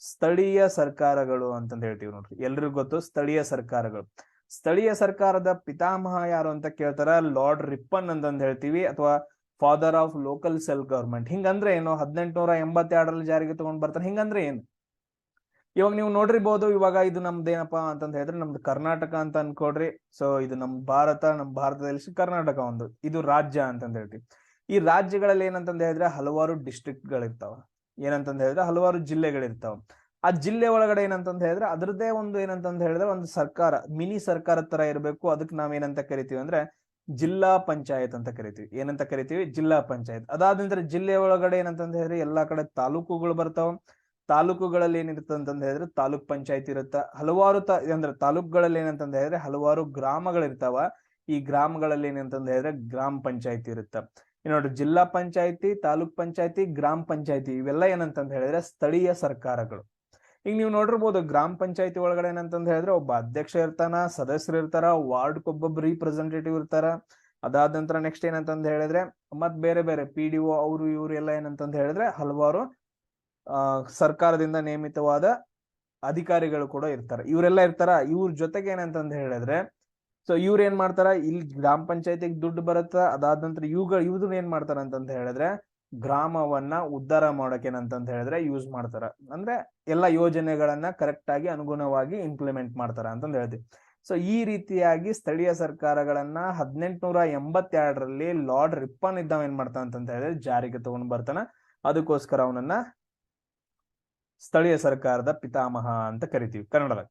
ಸ್ಥಳೀಯ ಸರ್ಕಾರಗಳು ಅಂತಂದ ಹೇಳ್ತೀವಿ ನೋಡ್ರಿ, ಎಲ್ರಿಗೂ ಗೊತ್ತು ಸ್ಥಳೀಯ ಸರ್ಕಾರಗಳು. ಸ್ಥಳೀಯ ಸರ್ಕಾರದ ಪಿತಾಮಹ ಯಾರು ಅಂತ ಕೇಳ್ತಾರ, ಲಾರ್ಡ್ ರಿಪ್ಪನ್ ಅಂತಂದ ಹೇಳ್ತೀವಿ, ಅಥವಾ father of local self government. ಹಿಂಗಂದ್ರೆ ಏನು? 1882ರಲ್ಲಿ ಜಾರಿಗೆ ತಗೊಂಡ್ ಬರ್ತಾನೆ. ಹಿಂಗಂದ್ರೆ ಏನು? ಇವಾಗ ನೀವು ನೋಡಿರ್ಬೋದು, ಇವಾಗ ಇದು ನಮ್ದೇನಪ್ಪಾ ಅಂತಂದ ಹೇಳಿದ್ರೆ ನಮ್ದು ಕರ್ನಾಟಕ ಅಂತ ಅನ್ಕೊಡ್ರಿ. ಸೊ ಇದು ನಮ್ ಭಾರತದಲ್ಲಿ ಕರ್ನಾಟಕ ಒಂದು ಇದು ರಾಜ್ಯ ಅಂತಂದ ಹೇಳ್ತೀವಿ. ಈ ರಾಜ್ಯಗಳಲ್ಲಿ ಏನಂತಂದ ಹೇಳಿದ್ರೆ ಹಲವಾರು ಡಿಸ್ಟ್ರಿಕ್ಟ್ ಗಳಿರ್ತಾವ, ಏನಂತಂದ ಹೇಳಿದ್ರೆ ಹಲವಾರು ಜಿಲ್ಲೆಗಳಿರ್ತಾವ. ಆ ಜಿಲ್ಲೆ ಒಳಗಡೆ ಏನಂತಂದ ಹೇಳಿದ್ರೆ ಅದ್ರದ್ದೇ ಒಂದು ಏನಂತಂದ ಹೇಳಿದ್ರೆ ಒಂದು ಸರ್ಕಾರ, ಮಿನಿ ಸರ್ಕಾರದ ತರ ಇರಬೇಕು. ಅದಕ್ಕೆ ನಾವ್ ಏನಂತ ಕರಿತೀವಿ ಅಂದ್ರೆ ಜಿಲ್ಲಾ ಪಂಚಾಯತ್ ಅಂತ ಕರಿತೀವಿ. ಏನಂತ ಕರಿತೀವಿ? ಜಿಲ್ಲಾ ಪಂಚಾಯತ್. ಅದಾದ ನಂತರ ಜಿಲ್ಲೆ ಒಳಗಡೆ ಏನಂತಂದ ಹೇಳಿದ್ರೆ ಎಲ್ಲಾ ಕಡೆ ತಾಲೂಕುಗಳು ಬರ್ತಾವ. ತಾಲೂಕುಗಳಲ್ಲಿ ಏನಿರುತ್ತೆ ಅಂತಂದ ಹೇಳಿದ್ರೆ ತಾಲೂಕ್ ಪಂಚಾಯತ್ ಇರುತ್ತ. ಹಲವಾರು ಅಂದ್ರೆ ತಾಲೂಕುಗಳಲ್ಲಿ ಏನಂತಂದ ಹೇಳಿದ್ರೆ ಹಲವಾರು ಗ್ರಾಮಗಳಿರ್ತಾವ. ಈ ಗ್ರಾಮಗಳಲ್ಲಿ ಏನಂತಂದ ಹೇಳಿದ್ರೆ ಗ್ರಾಮ ಪಂಚಾಯತಿ ಇರುತ್ತ. ನೋಡ್ರಿ, ಜಿಲ್ಲಾ ಪಂಚಾಯತಿ, ತಾಲೂಕ್ ಪಂಚಾಯತಿ, ಗ್ರಾಮ ಪಂಚಾಯತಿ ಇವೆಲ್ಲ ಏನಂತಂದ ಹೇಳಿದ್ರೆ ಸ್ಥಳೀಯ ಸರ್ಕಾರಗಳು. ಈಗ ನೀವು ನೋಡಿರ್ಬೋದು, ಗ್ರಾಮ ಪಂಚಾಯತಿ ಒಳಗಡೆ ಏನಂತಂದ ಹೇಳಿದ್ರೆ ಒಬ್ಬ ಅಧ್ಯಕ್ಷ ಇರ್ತಾನ, ಸದಸ್ಯರು ಇರ್ತಾರ, ವಾರ್ಡ್ಗೊಬ್ಬೊಬ್ಬ ರಿಪ್ರೆಸೆಂಟೇಟಿವ್ ಇರ್ತಾರ. ಅದಾದ ನಂತರ ನೆಕ್ಸ್ಟ್ ಏನಂತಂದ ಹೇಳಿದ್ರೆ ಮತ್ ಬೇರೆ ಬೇರೆ PDO ಅವರು ಇವ್ರು ಎಲ್ಲ ಏನಂತಂದ ಹೇಳಿದ್ರೆ ಹಲವಾರು ಸರ್ಕಾರದಿಂದ ನೇಮಿತವಾದ ಅಧಿಕಾರಿಗಳು ಕೂಡ ಇರ್ತಾರೆ. ಇವರೆಲ್ಲ ಇರ್ತಾರ. ಇವ್ರ ಜೊತೆಗೆ ಏನಂತಂದ ಹೇಳಿದ್ರೆ ಸೊ ಇವ್ರು ಏನ್ ಮಾಡ್ತಾರ, ಇಲ್ಲಿ ಗ್ರಾಮ ಪಂಚಾಯತಿಗೆ ದುಡ್ಡು ಬರುತ್ತ. ಅದಾದ ನಂತರ ಇವ್ರು ಏನ್ ಮಾಡ್ತಾರ ಅಂತಂದ ಹೇಳಿದ್ರೆ ಗ್ರಾಮವನ್ನ ಉದ್ಧಾರ ಮಾಡೋಕೆ ಏನಂತಂದ ಹೇಳಿದ್ರೆ ಯೂಸ್ ಮಾಡ್ತಾರ. ಅಂದ್ರೆ ಎಲ್ಲಾ ಯೋಜನೆಗಳನ್ನ ಕರೆಕ್ಟ್ ಆಗಿ ಅನುಗುಣವಾಗಿ ಇಂಪ್ಲಿಮೆಂಟ್ ಮಾಡ್ತಾರ ಅಂತಂದ ಹೇಳ್ತೀವಿ. ಸೊ ಈ ರೀತಿಯಾಗಿ ಸ್ಥಳೀಯ ಸರ್ಕಾರಗಳನ್ನ 1882ರಲ್ಲಿ ಲಾರ್ಡ್ ರಿಪ್ಪನ್ ಇದ್ದವ ಏನ್ ಮಾಡ್ತಾನ ಅಂತ ಹೇಳಿದ್ರೆ ಜಾರಿಗೆ ತಗೊಂಡ್ ಬರ್ತಾನ. ಅದಕ್ಕೋಸ್ಕರ ಅವನನ್ನ ಸ್ಥಳೀಯ ಸರ್ಕಾರದ ಪಿತಾಮಹ ಅಂತ ಕರಿತೀವಿ ಕನ್ನಡದಾಗ.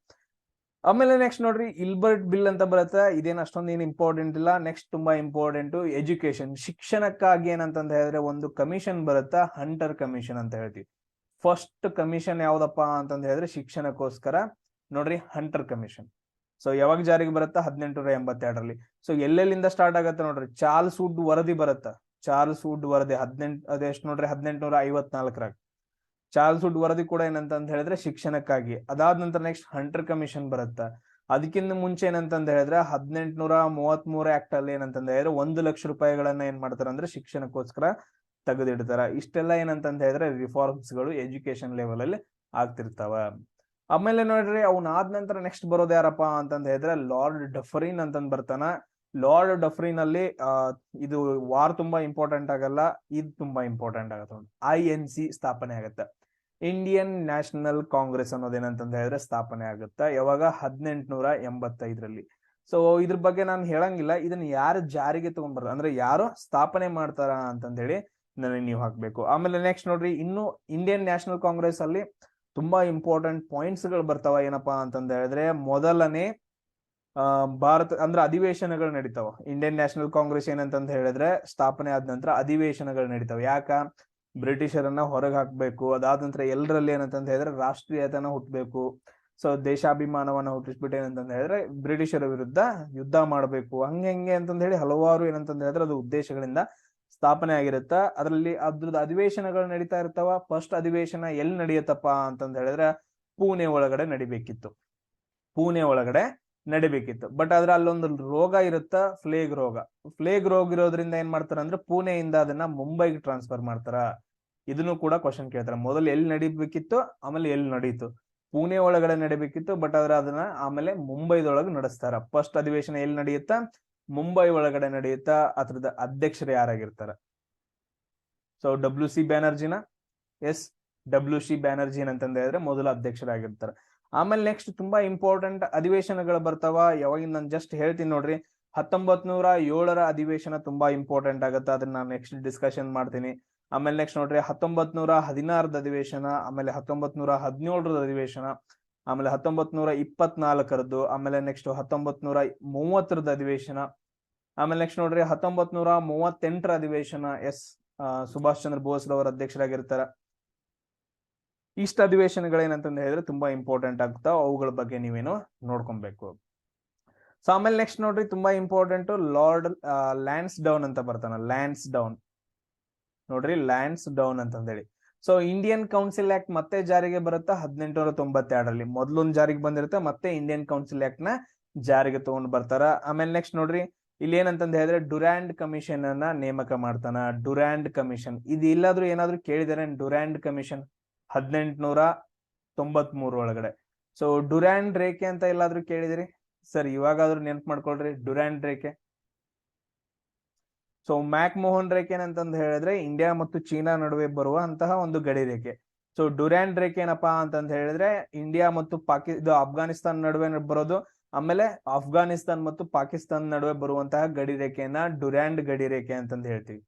ಆಮೇಲೆ ನೆಕ್ಸ್ಟ್ ನೋಡ್ರಿ ಇಲ್ಬರ್ಟ್ ಬಿಲ್ ಅಂತ ಬರುತ್ತೆ. ಇದೇನ್ ಅಷ್ಟೊಂದು ಏನ್ ಇಂಪಾರ್ಟೆಂಟ್ ಇಲ್ಲ. ನೆಕ್ಸ್ಟ್ ತುಂಬಾ ಇಂಪಾರ್ಟೆಂಟ್ ಎಜುಕೇಶನ್, ಶಿಕ್ಷಣಕ್ಕಾಗಿ ಏನಂತಂದ ಹೇಳಿದ್ರೆ ಒಂದು ಕಮಿಷನ್ ಬರುತ್ತಾ, ಹಂಟರ್ ಕಮಿಷನ್ ಅಂತ ಹೇಳ್ತೀವಿ. ಫಸ್ಟ್ ಕಮಿಷನ್ ಯಾವ್ದಪ್ಪ ಅಂತಂದ ಹೇಳಿದ್ರೆ ಶಿಕ್ಷಣಕ್ಕೋಸ್ಕರ ನೋಡ್ರಿ ಹಂಟರ್ ಕಮಿಷನ್. ಸೊ ಯಾವಾಗ ಜಾರಿಗೆ ಬರುತ್ತಾ 1882ರಲ್ಲಿ. ಸೊ ಎಲ್ಲೆಲ್ಲಿಂದ ಸ್ಟಾರ್ಟ್ ಆಗತ್ತೆ ನೋಡ್ರಿ, ಚಾರ್ಲ್ಸ್ ವುಡ್ ವರದಿ ಬರುತ್ತ. ಚಾರ್ಲ್ಸ್ ವುಡ್ ವರದಿ ಅದೆಷ್ಟು ನೋಡ್ರಿ 1854ರಾಗ ಚಾರ್ಲ್ಸ್ ವುಡ್ ವರದಿ ಕೂಡ ಏನಂತ ಹೇಳಿದ್ರೆ ಶಿಕ್ಷಣಕ್ಕಾಗಿ. ಅದಾದ ನಂತರ ನೆಕ್ಸ್ಟ್ ಹಂಟರ್ ಕಮಿಷನ್ ಬರುತ್ತ. ಅದಕ್ಕಿಂತ ಮುಂಚೆ ಏನಂತಂದ ಹೇಳಿದ್ರೆ 1833 ಆಕ್ಟ್ ಅಲ್ಲಿ ಏನಂತಂದ ಹೇಳಿದ್ರೆ 1 ಲಕ್ಷ ರೂಪಾಯಿಗಳನ್ನ ಏನ್ ಮಾಡ್ತಾರ ಅಂದ್ರೆ ಶಿಕ್ಷಣಕ್ಕೋಸ್ಕರ ತೆಗೆದಿಡ್ತಾರ. ಇಷ್ಟೆಲ್ಲ ಏನಂತಂದ ಹೇಳಿದ್ರೆ ರಿಫಾರ್ಮ್ಸ್ ಗಳು ಎಜುಕೇಶನ್ ಲೆವೆಲ್ ಅಲ್ಲಿ ಆಗ್ತಿರ್ತಾವ. ಆಮೇಲೆ ನೋಡ್ರಿ ಅವ್ನಾದ ನಂತರ ನೆಕ್ಸ್ಟ್ ಬರೋದು ಯಾರಪ್ಪ ಅಂತಂದ ಹೇಳಿದ್ರೆ ಲಾರ್ಡ್ ಡಫರಿನ್ ಅಂತಂದ್ ಬರ್ತಾನ. ಲಾರ್ಡ್ ಡಫರಿನ್ ಅಲ್ಲಿ ಇದು ವಾರ್ ತುಂಬಾ ಇಂಪಾರ್ಟೆಂಟ್ ಆಗಲ್ಲ, ಇದು ತುಂಬಾ ಇಂಪಾರ್ಟೆಂಟ್ ಆಗತ್ತ. INC ಸ್ಥಾಪನೆ ಆಗತ್ತೆ, ಇಂಡಿಯನ್ ನ್ಯಾಷನಲ್ ಕಾಂಗ್ರೆಸ್ ಅನ್ನೋದೇನಂತಂದ ಹೇಳಿದ್ರೆ ಸ್ಥಾಪನೆ ಆಗುತ್ತ. ಯಾವಾಗ 1885ರಲ್ಲಿ. ಸೊ ಇದ್ರ ಬಗ್ಗೆ ನಾನು ಹೇಳಂಗಿಲ್ಲ, ಇದನ್ನ ಯಾರು ಜಾರಿಗೆ ತಗೊಂಡ್ಬಾರ ಅಂದ್ರೆ ಯಾರು ಸ್ಥಾಪನೆ ಮಾಡ್ತಾರ ಅಂತಂದ ಹೇಳಿ ನನಗೆ ನೀವು ಹಾಕ್ಬೇಕು. ಆಮೇಲೆ ನೆಕ್ಸ್ಟ್ ನೋಡ್ರಿ ಇನ್ನು ಇಂಡಿಯನ್ ನ್ಯಾಷನಲ್ ಕಾಂಗ್ರೆಸ್ ಅಲ್ಲಿ ತುಂಬಾ ಇಂಪಾರ್ಟೆಂಟ್ ಪಾಯಿಂಟ್ಸ್ ಗಳು ಬರ್ತಾವ. ಏನಪ್ಪಾ ಅಂತಂದ ಹೇಳಿದ್ರೆ ಮೊದಲನೇ ಭಾರತ ಅಂದ್ರೆ ಅಧಿವೇಶನಗಳು ನಡೀತಾವ. ಇಂಡಿಯನ್ ನ್ಯಾಷನಲ್ ಕಾಂಗ್ರೆಸ್ ಏನಂತಂದ ಹೇಳಿದ್ರೆ ಸ್ಥಾಪನೆ ಆದ ನಂತರ ಅಧಿವೇಶನಗಳು ನಡೀತಾವ. ಯಾಕ? ಬ್ರಿಟಿಷರನ್ನ ಹೊರಗೆ ಹಾಕ್ಬೇಕು. ಅದಾದ ನಂತರ ಎಲ್ಲರಲ್ಲಿ ಏನಂತಂದ ಹೇಳಿದ್ರೆ ರಾಷ್ಟ್ರೀಯತನ ಹುಟ್ಟಬೇಕು. ಸೊ ದೇಶಾಭಿಮಾನವನ್ನ ಹುಟ್ಟಿಸ್ಬಿಟ್ಟು ಏನಂತಂದ ಹೇಳಿದ್ರೆ ಬ್ರಿಟಿಷರ ವಿರುದ್ಧ ಯುದ್ಧ ಮಾಡಬೇಕು, ಹಂಗೆ ಅಂತಂದ ಹೇಳಿ ಹಲವಾರು ಏನಂತಂದ ಹೇಳಿದ್ರೆ ಅದು ಉದ್ದೇಶಗಳಿಂದ ಸ್ಥಾಪನೆ ಆಗಿರುತ್ತ. ಅದರಲ್ಲಿ ಅದ್ರದ್ದು ಅಧಿವೇಶನಗಳು ನಡೀತಾ ಇರ್ತಾವ. ಫಸ್ಟ್ ಅಧಿವೇಶನ ಎಲ್ಲಿ ನಡೆಯತ್ತಪ್ಪ ಅಂತಂದ ಹೇಳಿದ್ರೆ ಪುಣೆ ಒಳಗಡೆ ನಡಿಬೇಕಿತ್ತು. ಪುಣೆ ಒಳಗಡೆ ನಡಿಬೇಕಿತ್ತು. ಬಟ್ ಆದ್ರೆ ಅಲ್ಲೊಂದು ರೋಗ ಇರುತ್ತ, ಫ್ಲೇಗ್ ರೋಗ. ಫ್ಲೇಗ್ ರೋಗ ಇರೋದ್ರಿಂದ ಏನ್ ಮಾಡ್ತಾರ ಅಂದ್ರೆ ಪುಣೆಯಿಂದ ಅದನ್ನ ಮುಂಬೈಗೆ ಟ್ರಾನ್ಸ್ಫರ್ ಮಾಡ್ತಾರ. ಇದನ್ನು ಕೂಡ ಕ್ವಶನ್ ಕೇಳ್ತಾರ. ಮೊದಲು ಎಲ್ಲಿ ನಡಿಬೇಕಿತ್ತು, ಆಮೇಲೆ ಎಲ್ಲಿ ನಡೀತು? ಪುಣೆ ಒಳಗಡೆ ನಡಿಬೇಕಿತ್ತು, ಬಟ್ ಆದ್ರೆ ಅದನ್ನ ಆಮೇಲೆ ಮುಂಬೈದೊಳಗೆ ನಡೆಸ್ತಾರ. ಫಸ್ಟ್ ಅಧಿವೇಶನ ಎಲ್ಲಿ ನಡೆಯುತ್ತಾ? ಮುಂಬೈ ಒಳಗಡೆ ನಡೆಯುತ್ತಾ. ಅದ್ರದ ಅಧ್ಯಕ್ಷರು ಯಾರಾಗಿರ್ತಾರ? ಸೊ WC ಬ್ಯಾನರ್ಜಿನ. ಎಸ್, WC ಬ್ಯಾನರ್ಜಿ ಅಂತಂದ ಹೇಳಿದ್ರೆ ಮೊದಲ ಅಧ್ಯಕ್ಷರಾಗಿರ್ತಾರೆ. ಆಮೇಲೆ ನೆಕ್ಸ್ಟ್ ತುಂಬಾ ಇಂಪಾರ್ಟೆಂಟ್ ಅಧಿವೇಶನಗಳು ಬರ್ತಾವ. ಯಾವಾಗಿಂದ ನಾನು ಜಸ್ಟ್ ಹೇಳ್ತೀನಿ ನೋಡ್ರಿ. 1907ರ ಅಧಿವೇಶನ ತುಂಬಾ ಇಂಪಾರ್ಟೆಂಟ್ ಆಗುತ್ತೆ, ಅದನ್ನ ನಾನು ನೆಕ್ಸ್ಟ್ ಡಿಸ್ಕಷನ್ ಮಾಡ್ತೀನಿ. ಆಮೇಲೆ ನೆಕ್ಸ್ಟ್ ನೋಡ್ರಿ 1916ರ ಅಧಿವೇಶನ, ಆಮೇಲೆ 1917ರ ಅಧಿವೇಶನ, ಆಮೇಲೆ 1924ರದ್ದು, ಆಮೇಲೆ ನೆಕ್ಸ್ಟ್ 1930ರದ ಅಧಿವೇಶನ, ಆಮೇಲೆ ನೆಕ್ಸ್ಟ್ ನೋಡ್ರಿ 1938ರ ಅಧಿವೇಶನ. ಎಸ್, ಸುಭಾಷ್ ಚಂದ್ರ ಬೋಸ್ ರವರ ಅಧ್ಯಕ್ಷರಾಗಿರ್ತಾರ. ಇಷ್ಟ ಅಧಿವೇಶನಗಳೇನಂತಂದ ಹೇಳಿದ್ರೆ ತುಂಬಾ ಇಂಪಾರ್ಟೆಂಟ್ ಆಗ್ತಾವ. ಅವುಗಳ ಬಗ್ಗೆ ನೀವೇನು ನೋಡ್ಕೊಬೇಕು. ಸೊ ಆಮೇಲೆ ನೆಕ್ಸ್ಟ್ ನೋಡ್ರಿ ತುಂಬಾ ಇಂಪಾರ್ಟೆಂಟ್ ಲಾರ್ಡ್ ಲ್ಯಾನ್ಸ್ ಡೌನ್ ಅಂತ ಬರ್ತಾನ. ಲ್ಯಾನ್ಸ್ ಡೌನ್ ನೋಡ್ರಿ, ಲ್ಯಾನ್ಸ್ ಡೌನ್ ಅಂತಂದೇಳಿ. ಸೊ ಇಂಡಿಯನ್ ಕೌನ್ಸಿಲ್ ಆಕ್ಟ್ ಮತ್ತೆ ಜಾರಿಗೆ ಬರುತ್ತಾ 1892ರಲ್ಲಿ. ಮೊದ್ಲೊಂದು ಜಾರಿಗೆ ಬಂದಿರುತ್ತೆ, ಮತ್ತೆ ಇಂಡಿಯನ್ ಕೌನ್ಸಿಲ್ ಆಕ್ಟ್ ನ ಜಾರಿಗೆ ತಗೊಂಡ್ ಬರ್ತಾರ. ಆಮೇಲೆ ನೆಕ್ಸ್ಟ್ ನೋಡ್ರಿ ಇಲ್ಲಿ ಏನಂತಂದ ಹೇಳಿದ್ರೆ ಡುರಾಂಡ್ ಕಮಿಷನ್ ಅನ್ನ ನೇಮಕ ಮಾಡ್ತಾನ. ಡುರಾಂಡ್ ಕಮಿಷನ್ ಇದು ಇಲ್ಲಾದ್ರೂ ಏನಾದ್ರು ಕೇಳಿದಾರೆ? ಡುರಾಂಡ್ ಕಮಿಷನ್ 1893 ಒಳಗಡೆ. ಸೊ ಡುರಾಂಡ್ ರೇಖೆ ಅಂತ ಎಲ್ಲಾದ್ರೂ ಕೇಳಿದಿರಿ? ಸರ್ ಇವಾಗಾದ್ರೂ ನೆನ್ಪು ಮಾಡ್ಕೊಳ್ರಿ ಡುರಾಂಡ್ ರೇಖೆ. ಸೊ ಮ್ಯಾಕ್ ಮೋಹನ್ ರೇಖೆ ಏನಂತಂದ್ ಹೇಳಿದ್ರೆ ಇಂಡಿಯಾ ಮತ್ತು ಚೀನಾ ನಡುವೆ ಬರುವ ಅಂತಹ ಒಂದು ಗಡಿ ರೇಖೆ. ಸೊ ಡುರಾಂಡ್ ರೇಖೆ ಏನಪ್ಪಾ ಅಂತಂದ್ ಹೇಳಿದ್ರೆ ಇಂಡಿಯಾ ಮತ್ತು ಅಫ್ಘಾನಿಸ್ತಾನ್ ನಡುವೆ ಬರೋದು, ಆಮೇಲೆ ಅಫ್ಘಾನಿಸ್ತಾನ್ ಮತ್ತು ಪಾಕಿಸ್ತಾನ ನಡುವೆ ಬರುವಂತಹ ಗಡಿ ರೇಖೆಯನ್ನ ಡುರಾಂಡ್ ಗಡಿ ರೇಖೆ ಅಂತಂದ್ ಹೇಳ್ತೀವಿ.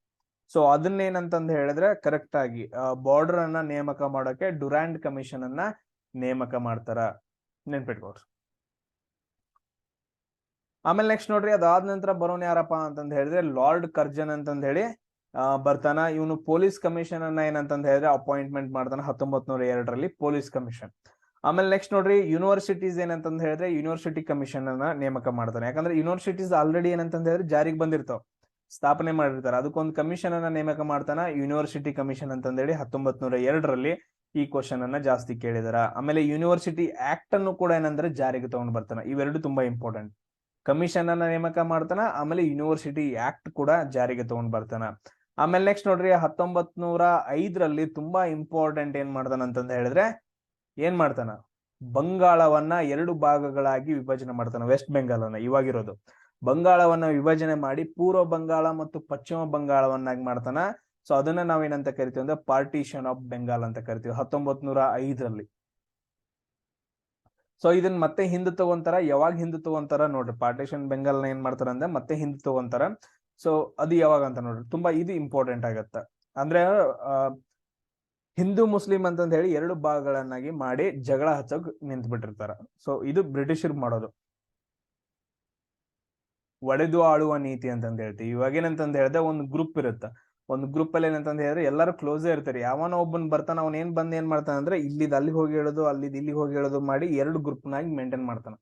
ಸೊ ಅದನ್ನೇನಂತಂದ್ ಹೇಳಿದ್ರೆ ಕರೆಕ್ಟ್ ಆಗಿ ಬಾರ್ಡರ್ ಅನ್ನ ನೇಮಕ ಮಾಡೋಕೆ ಡುರಾಂಡ್ ಕಮಿಷನ್ ಅನ್ನ ನೇಮಕ ಮಾಡ್ತಾರ, ನೆನ್ಪಿಟ್ಕೊಡ್ರಿ. ಆಮೇಲೆ ನೆಕ್ಸ್ಟ್ ನೋಡ್ರಿ ಅದಾದ ನಂತರ ಬರೋನ್ ಯಾರಪ್ಪ ಅಂತಂದ್ ಹೇಳಿದ್ರೆ ಲಾರ್ಡ್ ಕರ್ಜನ್ ಅಂತಂದ್ ಹೇಳಿ ಬರ್ತಾನ. ಇವನು ಪೊಲೀಸ್ ಕಮಿಷನ್ ಅನ್ನ ಏನಂತಂದ್ ಹೇಳಿದ್ರೆ ಅಪಾಯಿಂಟ್ಮೆಂಟ್ ಮಾಡ್ತಾನ 1902ರಲ್ಲಿ ಪೊಲೀಸ್ ಕಮಿಷನ್. ಆಮೇಲೆ ನೆಕ್ಸ್ಟ್ ನೋಡ್ರಿ ಯೂನಿವರ್ಸಿಟೀಸ್ ಏನಂತಂದ್ ಹೇಳಿದ್ರೆ ಯೂನಿವರ್ಸಿಟಿ ಕಮಿಷನ್ ಅನ್ನ ನೇಮಕ ಮಾಡ್ತಾನೆ. ಯಾಕಂದ್ರೆ ಯೂನಿವರ್ಸಿಟೀಸ್ ಆಲ್ರೆಡಿ ಏನಂತಂದ್ ಹೇಳಿದ್ರೆ ಜಾರಿಗೆ ಬಂದಿರ್ತಾವ, ಸ್ಥಾಪನೆ ಮಾಡಿರ್ತಾರೆ. ಅದಕ್ಕೊಂದು ಕಮಿಷನ್ ಅನ್ನ ನೇಮಕ ಮಾಡ್ತಾನ, ಯೂನಿವರ್ಸಿಟಿ ಕಮಿಷನ್ ಅಂತಂದೇಳಿ 1902ರಲ್ಲಿ ಈ ಕ್ವಶನ್ ಅನ್ನ ಜಾಸ್ತಿ ಕೇಳಿದಾರ. ಆಮೇಲೆ ಯೂನಿವರ್ಸಿಟಿ ಆಕ್ಟ್ ಅನ್ನು ಕೂಡ ಏನಂದ್ರೆ ಜಾರಿಗೆ ತಗೊಂಡ್ ಬರ್ತಾನ. ಇವೆರಡು ತುಂಬಾ ಇಂಪಾರ್ಟೆಂಟ್. ಕಮಿಷನ್ ಅನ್ನ ನೇಮಕ ಮಾಡ್ತಾನ, ಆಮೇಲೆ ಯೂನಿವರ್ಸಿಟಿ ಆಕ್ಟ್ ಕೂಡ ಜಾರಿಗೆ ತಗೊಂಡ್ ಬರ್ತಾನ. ಆಮೇಲೆ ನೆಕ್ಸ್ಟ್ ನೋಡ್ರಿ 1905ರಲ್ಲಿ ತುಂಬಾ ಇಂಪಾರ್ಟೆಂಟ್ ಏನ್ ಮಾಡ್ತಾನ ಅಂತಂದ ಹೇಳಿದ್ರೆ ಏನ್ ಮಾಡ್ತಾನ, ಬಂಗಾಳವನ್ನ 2 ಭಾಗಗಳಾಗಿ ವಿಭಜನೆ ಮಾಡ್ತಾನ. ವೆಸ್ಟ್ ಬೆಂಗಾಲ್ ಅನ್ನ ಇವಾಗಿರೋದು ಬಂಗಾಳವನ್ನ ವಿಭಜನೆ ಮಾಡಿ ಪೂರ್ವ ಬಂಗಾಳ ಮತ್ತು ಪಶ್ಚಿಮ ಬಂಗಾಳವನ್ನಾಗಿ ಮಾಡ್ತಾನ. ಸೊ ಅದನ್ನ ನಾವೇನಂತ ಕರಿತೀವಿ ಅಂದ್ರೆ ಪಾರ್ಟಿಷನ್ ಆಫ್ ಬೆಂಗಾಲ್ ಅಂತ ಕರಿತೀವಿ 1905ರಲ್ಲಿ. ಸೊ ಇದನ್ನ ಮತ್ತೆ ಹಿಂದೆ ತಗೊಂತಾರ. ಯಾವಾಗ ಹಿಂದೆ ತಗೊಂತಾರ ನೋಡ್ರಿ, ಪಾರ್ಟಿಷನ್ ಬೆಂಗಾಲ್ನ ಏನ್ ಮಾಡ್ತಾರ ಅಂದ್ರೆ ಮತ್ತೆ ಹಿಂದೆ ತಗೊಂತಾರ. ಸೊ ಅದು ಯಾವಾಗ ಅಂತ ನೋಡ್ರಿ, ತುಂಬಾ ಇದು ಇಂಪಾರ್ಟೆಂಟ್ ಆಗತ್ತ. ಅಂದ್ರೆ ಹಿಂದೂ ಮುಸ್ಲಿಂ ಅಂತಂದ ಹೇಳಿ ಎರಡು ಭಾಗಗಳನ್ನಾಗಿ ಮಾಡಿ ಜಗಳ ಹಚ್ಚೋಕ್ ನಿಂತ್ ಬಿಟ್ಟಿರ್ತಾರ. ಸೊ ಇದು ಬ್ರಿಟಿಷರ್ ಮಾಡೋದು ಒಡೆದು ಆಳುವ ನೀತಿ ಅಂತಂದ ಹೇಳ್ತೀವಿ. ಇವಾಗ ಏನಂತಂದ ಹೇಳಿದ್ರೆ ಒಂದು ಗ್ರೂಪ್ ಇರುತ್ತೆ, ಒಂದು ಗ್ರೂಪ್ ಅಲ್ಲಿ ಏನಂತಂದ ಹೇಳಿದ್ರೆ ಎಲ್ಲರೂ ಕ್ಲೋಸೇ ಇರ್ತಾರೆ. ಯಾವನೋ ಒಬ್ಬನ್ ಬರ್ತಾನ, ಅವ್ನ ಏನ್ ಮಾಡ್ತಾನ ಅಂದ್ರೆ ಇಲ್ಲಿದ್ ಅಲ್ಲಿ ಹೋಗಿ ಹೇಳೋದು, ಅಲ್ಲಿದ್ ಇಲ್ಲಿ ಹೋಗಿ ಹೇಳೋದು ಮಾಡಿ ಎರಡು ಗ್ರೂಪ್ ನಾಗಿ ಮೇಂಟೈನ್ ಮಾಡ್ತಾನ,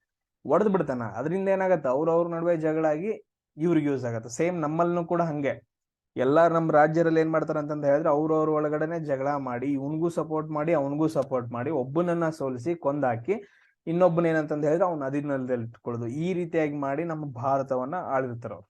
ಒಡೆದ್ ಬಿಡ್ತಾನ. ಅದರಿಂದ ಏನಾಗತ್ತ, ಅವ್ರ ನಡುವೆ ಜಗಳ ಆಗಿ ಇವ್ರಿಗೆ ಯೂಸ್ ಆಗತ್ತೆ. ಸೇಮ್ ನಮ್ಮಲ್ಲೂ ಕೂಡ ಹಂಗೆ ಎಲ್ಲಾ ನಮ್ಮ ರಾಜ್ಯದಲ್ಲಿ ಏನ್ ಮಾಡ್ತಾರ ಅಂತಂದ ಹೇಳಿದ್ರೆ ಅವ್ರವ್ರ ಒಳಗಡೆನೆ ಜಗಳ ಮಾಡಿ ಇವನ್ಗೂ ಸಪೋರ್ಟ್ ಮಾಡಿ ಅವನಿಗೂ ಸಪೋರ್ಟ್ ಮಾಡಿ ಒಬ್ಬನನ್ನ ಸೋಲಿಸಿ ಕೊಂದಾಕಿ ಇನ್ನೊಬ್ಬನ ಏನಂತಂದ ಹೇಳಿದ್ರೆ ಅವ್ನ ಅಧೀನದಲ್ಲಿ ಇಟ್ಕೊಳ್ಳೋದು. ಈ ರೀತಿಯಾಗಿ ಮಾಡಿ ನಮ್ಮ ಭಾರತವನ್ನ ಆಳಿರ್ತಾರ ಅವ್ರು.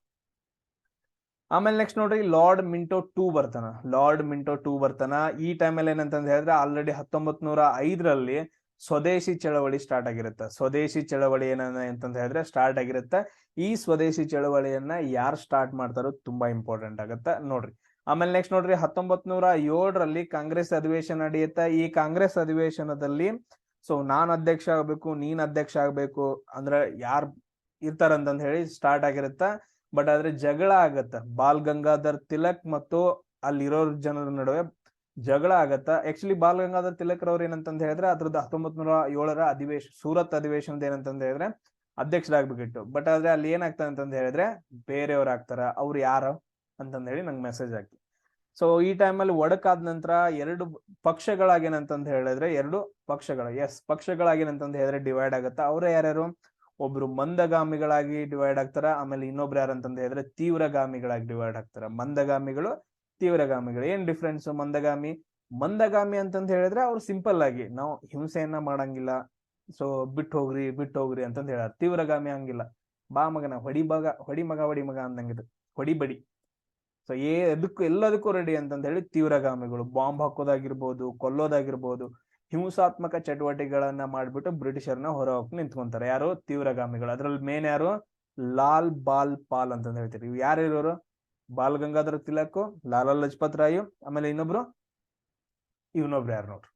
ಆಮೇಲೆ ನೆಕ್ಸ್ಟ್ ನೋಡ್ರಿ, ಲಾರ್ಡ್ ಮಿಂಟೋ ಟೂ ಬರ್ತಾನ. ಲಾರ್ಡ್ ಮಿಂಟೋ ಟೂ ಬರ್ತಾನ. ಈ ಟೈಮಲ್ಲಿ ಏನಂತಂದ ಹೇಳಿದ್ರೆ ಆಲ್ರೆಡಿ 1905ರಲ್ಲಿ ಸ್ವದೇಶಿ ಚಳವಳಿ ಸ್ಟಾರ್ಟ್ ಆಗಿರುತ್ತೆ. ಸ್ವದೇಶಿ ಚಳವಳಿ ಏನಂತ ಹೇಳಿದ್ರೆ ಸ್ಟಾರ್ಟ್ ಆಗಿರುತ್ತೆ. ಈ ಸ್ವದೇಶಿ ಚಳವಳಿಯನ್ನ ಯಾರು ಸ್ಟಾರ್ಟ್ ಮಾಡ್ತಾರೋ ತುಂಬಾ ಇಂಪಾರ್ಟೆಂಟ್ ಆಗತ್ತೆ ನೋಡ್ರಿ. ಆಮೇಲೆ ನೆಕ್ಸ್ಟ್ ನೋಡ್ರಿ, 1907ರಲ್ಲಿ ಕಾಂಗ್ರೆಸ್ ಅಧಿವೇಶನ ನಡೆಯುತ್ತೆ. ಈ ಕಾಂಗ್ರೆಸ್ ಅಧಿವೇಶನದಲ್ಲಿ ಸೊ ನಾನ್ ಅಧ್ಯಕ್ಷ ಆಗ್ಬೇಕು, ನೀನ್ ಅಧ್ಯಕ್ಷ ಆಗ್ಬೇಕು ಅಂದ್ರೆ ಯಾರ್ ಇರ್ತಾರಂತಂದ ಹೇಳಿ ಸ್ಟಾರ್ಟ್ ಆಗಿರುತ್ತ. ಬಟ್ ಆದ್ರೆ ಜಗಳ ಆಗತ್ತ, ಬಾಲ್ ಗಂಗಾಧರ್ ತಿಲಕ್ ಮತ್ತು ಅಲ್ಲಿರೋ ಜನರ ನಡುವೆ ಜಗಳ ಆಗತ್ತ. ಆಕ್ಚುಲಿ ಬಾಲ್ ಗಂಗಾಧರ್ ತಿಲಕ್ ರವ್ರ ಏನಂತಂದ ಹೇಳಿದ್ರೆ ಅದ್ರದ್ದು 1907ರ ಸೂರತ್ ಅಧಿವೇಶನದ ಏನಂತಂದ ಹೇಳಿದ್ರೆ ಅಧ್ಯಕ್ಷರಾಗ್ಬೇಕಿತ್ತು. ಬಟ್ ಆದ್ರೆ ಅಲ್ಲಿ ಏನಾಗ್ತದೆ ಅಂತಂದ ಹೇಳಿದ್ರೆ ಬೇರೆಯವ್ರು ಆಗ್ತಾರ. ಅವ್ರು ಯಾರು ಅಂತಂದ ಹೇಳಿ ನಂಗೆ ಮೆಸೇಜ್ ಹಾಕಿ. ಸೊ ಈ ಟೈಮಲ್ಲಿ ಒಡಕಾದ ನಂತರ ಎರಡು ಪಕ್ಷಗಳಾಗೇನಂತಂದ ಹೇಳಿದ್ರೆ ಪಕ್ಷಗಳಾಗೇನಂತಂದ ಹೇಳಿದ್ರೆ ಡಿವೈಡ್ ಆಗತ್ತ. ಅವ್ರ ಯಾರ್ಯಾರು, ಒಬ್ರು ಮಂದಗಾಮಿಗಳಾಗಿ ಡಿವೈಡ್ ಆಗ್ತಾರ. ಆಮೇಲೆ ಇನ್ನೊಬ್ರು ಯಾರಂತಂದ ಹೇಳಿದ್ರೆ ತೀವ್ರಗಾಮಿಗಳಾಗಿ ಡಿವೈಡ್ ಆಗ್ತಾರ. ಮಂದಗಾಮಿಗಳು, ತೀವ್ರಗಾಮಿಗಳು. ಏನ್ ಡಿಫ್ರೆನ್ಸ್? ಮಂದಗಾಮಿ ಅಂತಂದ ಹೇಳಿದ್ರೆ ಅವ್ರು ಸಿಂಪಲ್ ಆಗಿ ನಾವು ಹಿಂಸೆಯನ್ನ ಮಾಡಂಗಿಲ್ಲ, ಸೊ ಬಿಟ್ಟು ಹೋಗ್ರಿ ಅಂತಂದ ಹೇಳಾರ. ತೀವ್ರಗಾಮಿ ಹಂಗಿಲ್ಲ, ಬಾ ಮಗನ ಹೊಡಿ ಮಗ ಅಂದಂಗಿದ್ರು, ಹೊಡಿ ಬಡಿ. ಸೊ ಎಲ್ಲದಕ್ಕೂ ರೆಡಿ ಅಂತಂದ ಹೇಳಿ ತೀವ್ರಗಾಮಿಗಳು. ಬಾಂಬ್ ಹಾಕೋದಾಗಿರ್ಬೋದು, ಕೊಲ್ಲೋದಾಗಿರ್ಬೋದು, ಹಿಂಸಾತ್ಮಕ ಚಟುವಟಿಕೆಗಳನ್ನ ಮಾಡ್ಬಿಟ್ಟು ಬ್ರಿಟಿಷರ್ನ ಹೊರ ಹೋಗಿ ನಿಂತ್ಕೊಂತಾರೆ. ಯಾರು? ತೀವ್ರಗಾಮಿಗಳು. ಅದ್ರಲ್ಲಿ ಮೇನ್ ಯಾರು? ಲಾಲ್ ಬಾಲ್ ಪಾಲ್ ಅಂತಂದ ಹೇಳ್ತೀರಿ. ಇವ್ ಯಾರು ಇರೋರು? ಬಾಲ್ ಗಂಗಾಧರ ತಿಲಕ್, ಲಾಲಾ ಲಜಪತ್ ರಾಯ್, ಆಮೇಲೆ ಇವನೊಬ್ರು ಯಾರು ನೋಡ್ರಿ.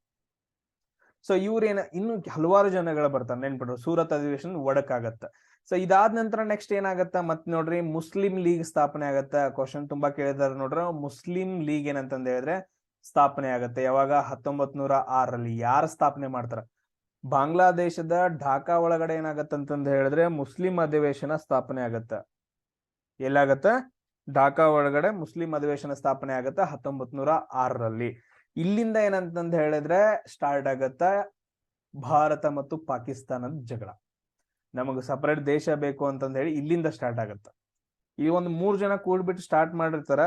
ಸೊ ಇವ್ರೇನ ಇನ್ನು ಹಲವಾರು ಜನಗಳು ಬರ್ತಾರೆ, ನೆನ್ಪಿಡ್ರು. ಸೂರತ್ ಅಧಿವೇಶನ ಒಡಕಾಗತ್ತ. ಸೊ ಇದಾದ ನಂತರ ನೆಕ್ಸ್ಟ್ ಏನಾಗತ್ತ ಮತ್ ನೋಡ್ರಿ, ಮುಸ್ಲಿಂ ಲೀಗ್ ಸ್ಥಾಪನೆ ಆಗತ್ತ. ಕ್ವಶನ್ ತುಂಬಾ ಕೇಳಿದಾರ ನೋಡ್ರಿ. ಮುಸ್ಲಿಂ ಲೀಗ್ ಏನಂತಂದ ಹೇಳಿದ್ರೆ ಸ್ಥಾಪನೆ ಆಗತ್ತೆ. ಯಾವಾಗ? 1906ರಲ್ಲಿ. ಯಾರು ಸ್ಥಾಪನೆ ಮಾಡ್ತಾರ? ಬಾಂಗ್ಲಾದೇಶದ ಢಾಕಾ ಒಳಗಡೆ ಏನಾಗತ್ತಂತಂದ ಹೇಳಿದ್ರೆ ಮುಸ್ಲಿಂ ಅಧಿವೇಶನ ಸ್ಥಾಪನೆ ಆಗತ್ತ. ಎಲ್ಲಾಗತ್ತ? ಢಾಕಾ ಒಳಗಡೆ ಮುಸ್ಲಿಂ ಅಧಿವೇಶನ ಸ್ಥಾಪನೆ ಆಗತ್ತ 1906ರಲ್ಲಿ. ಇಲ್ಲಿಂದ ಏನಂತಂದ ಹೇಳಿದ್ರೆ ಸ್ಟಾರ್ಟ್ ಆಗತ್ತ ಭಾರತ ಮತ್ತು ಪಾಕಿಸ್ತಾನದ ಜಗಳ. ನಮಗ್ ಸಪರೇಟ್ ದೇಶ ಬೇಕು ಅಂತಂದ ಹೇಳಿ ಇಲ್ಲಿಂದ ಸ್ಟಾರ್ಟ್ ಆಗತ್ತ. ಈ ಒಂದು 3 ಜನ ಕೂಡ್ಬಿಟ್ಟು ಸ್ಟಾರ್ಟ್ ಮಾಡಿರ್ತಾರ.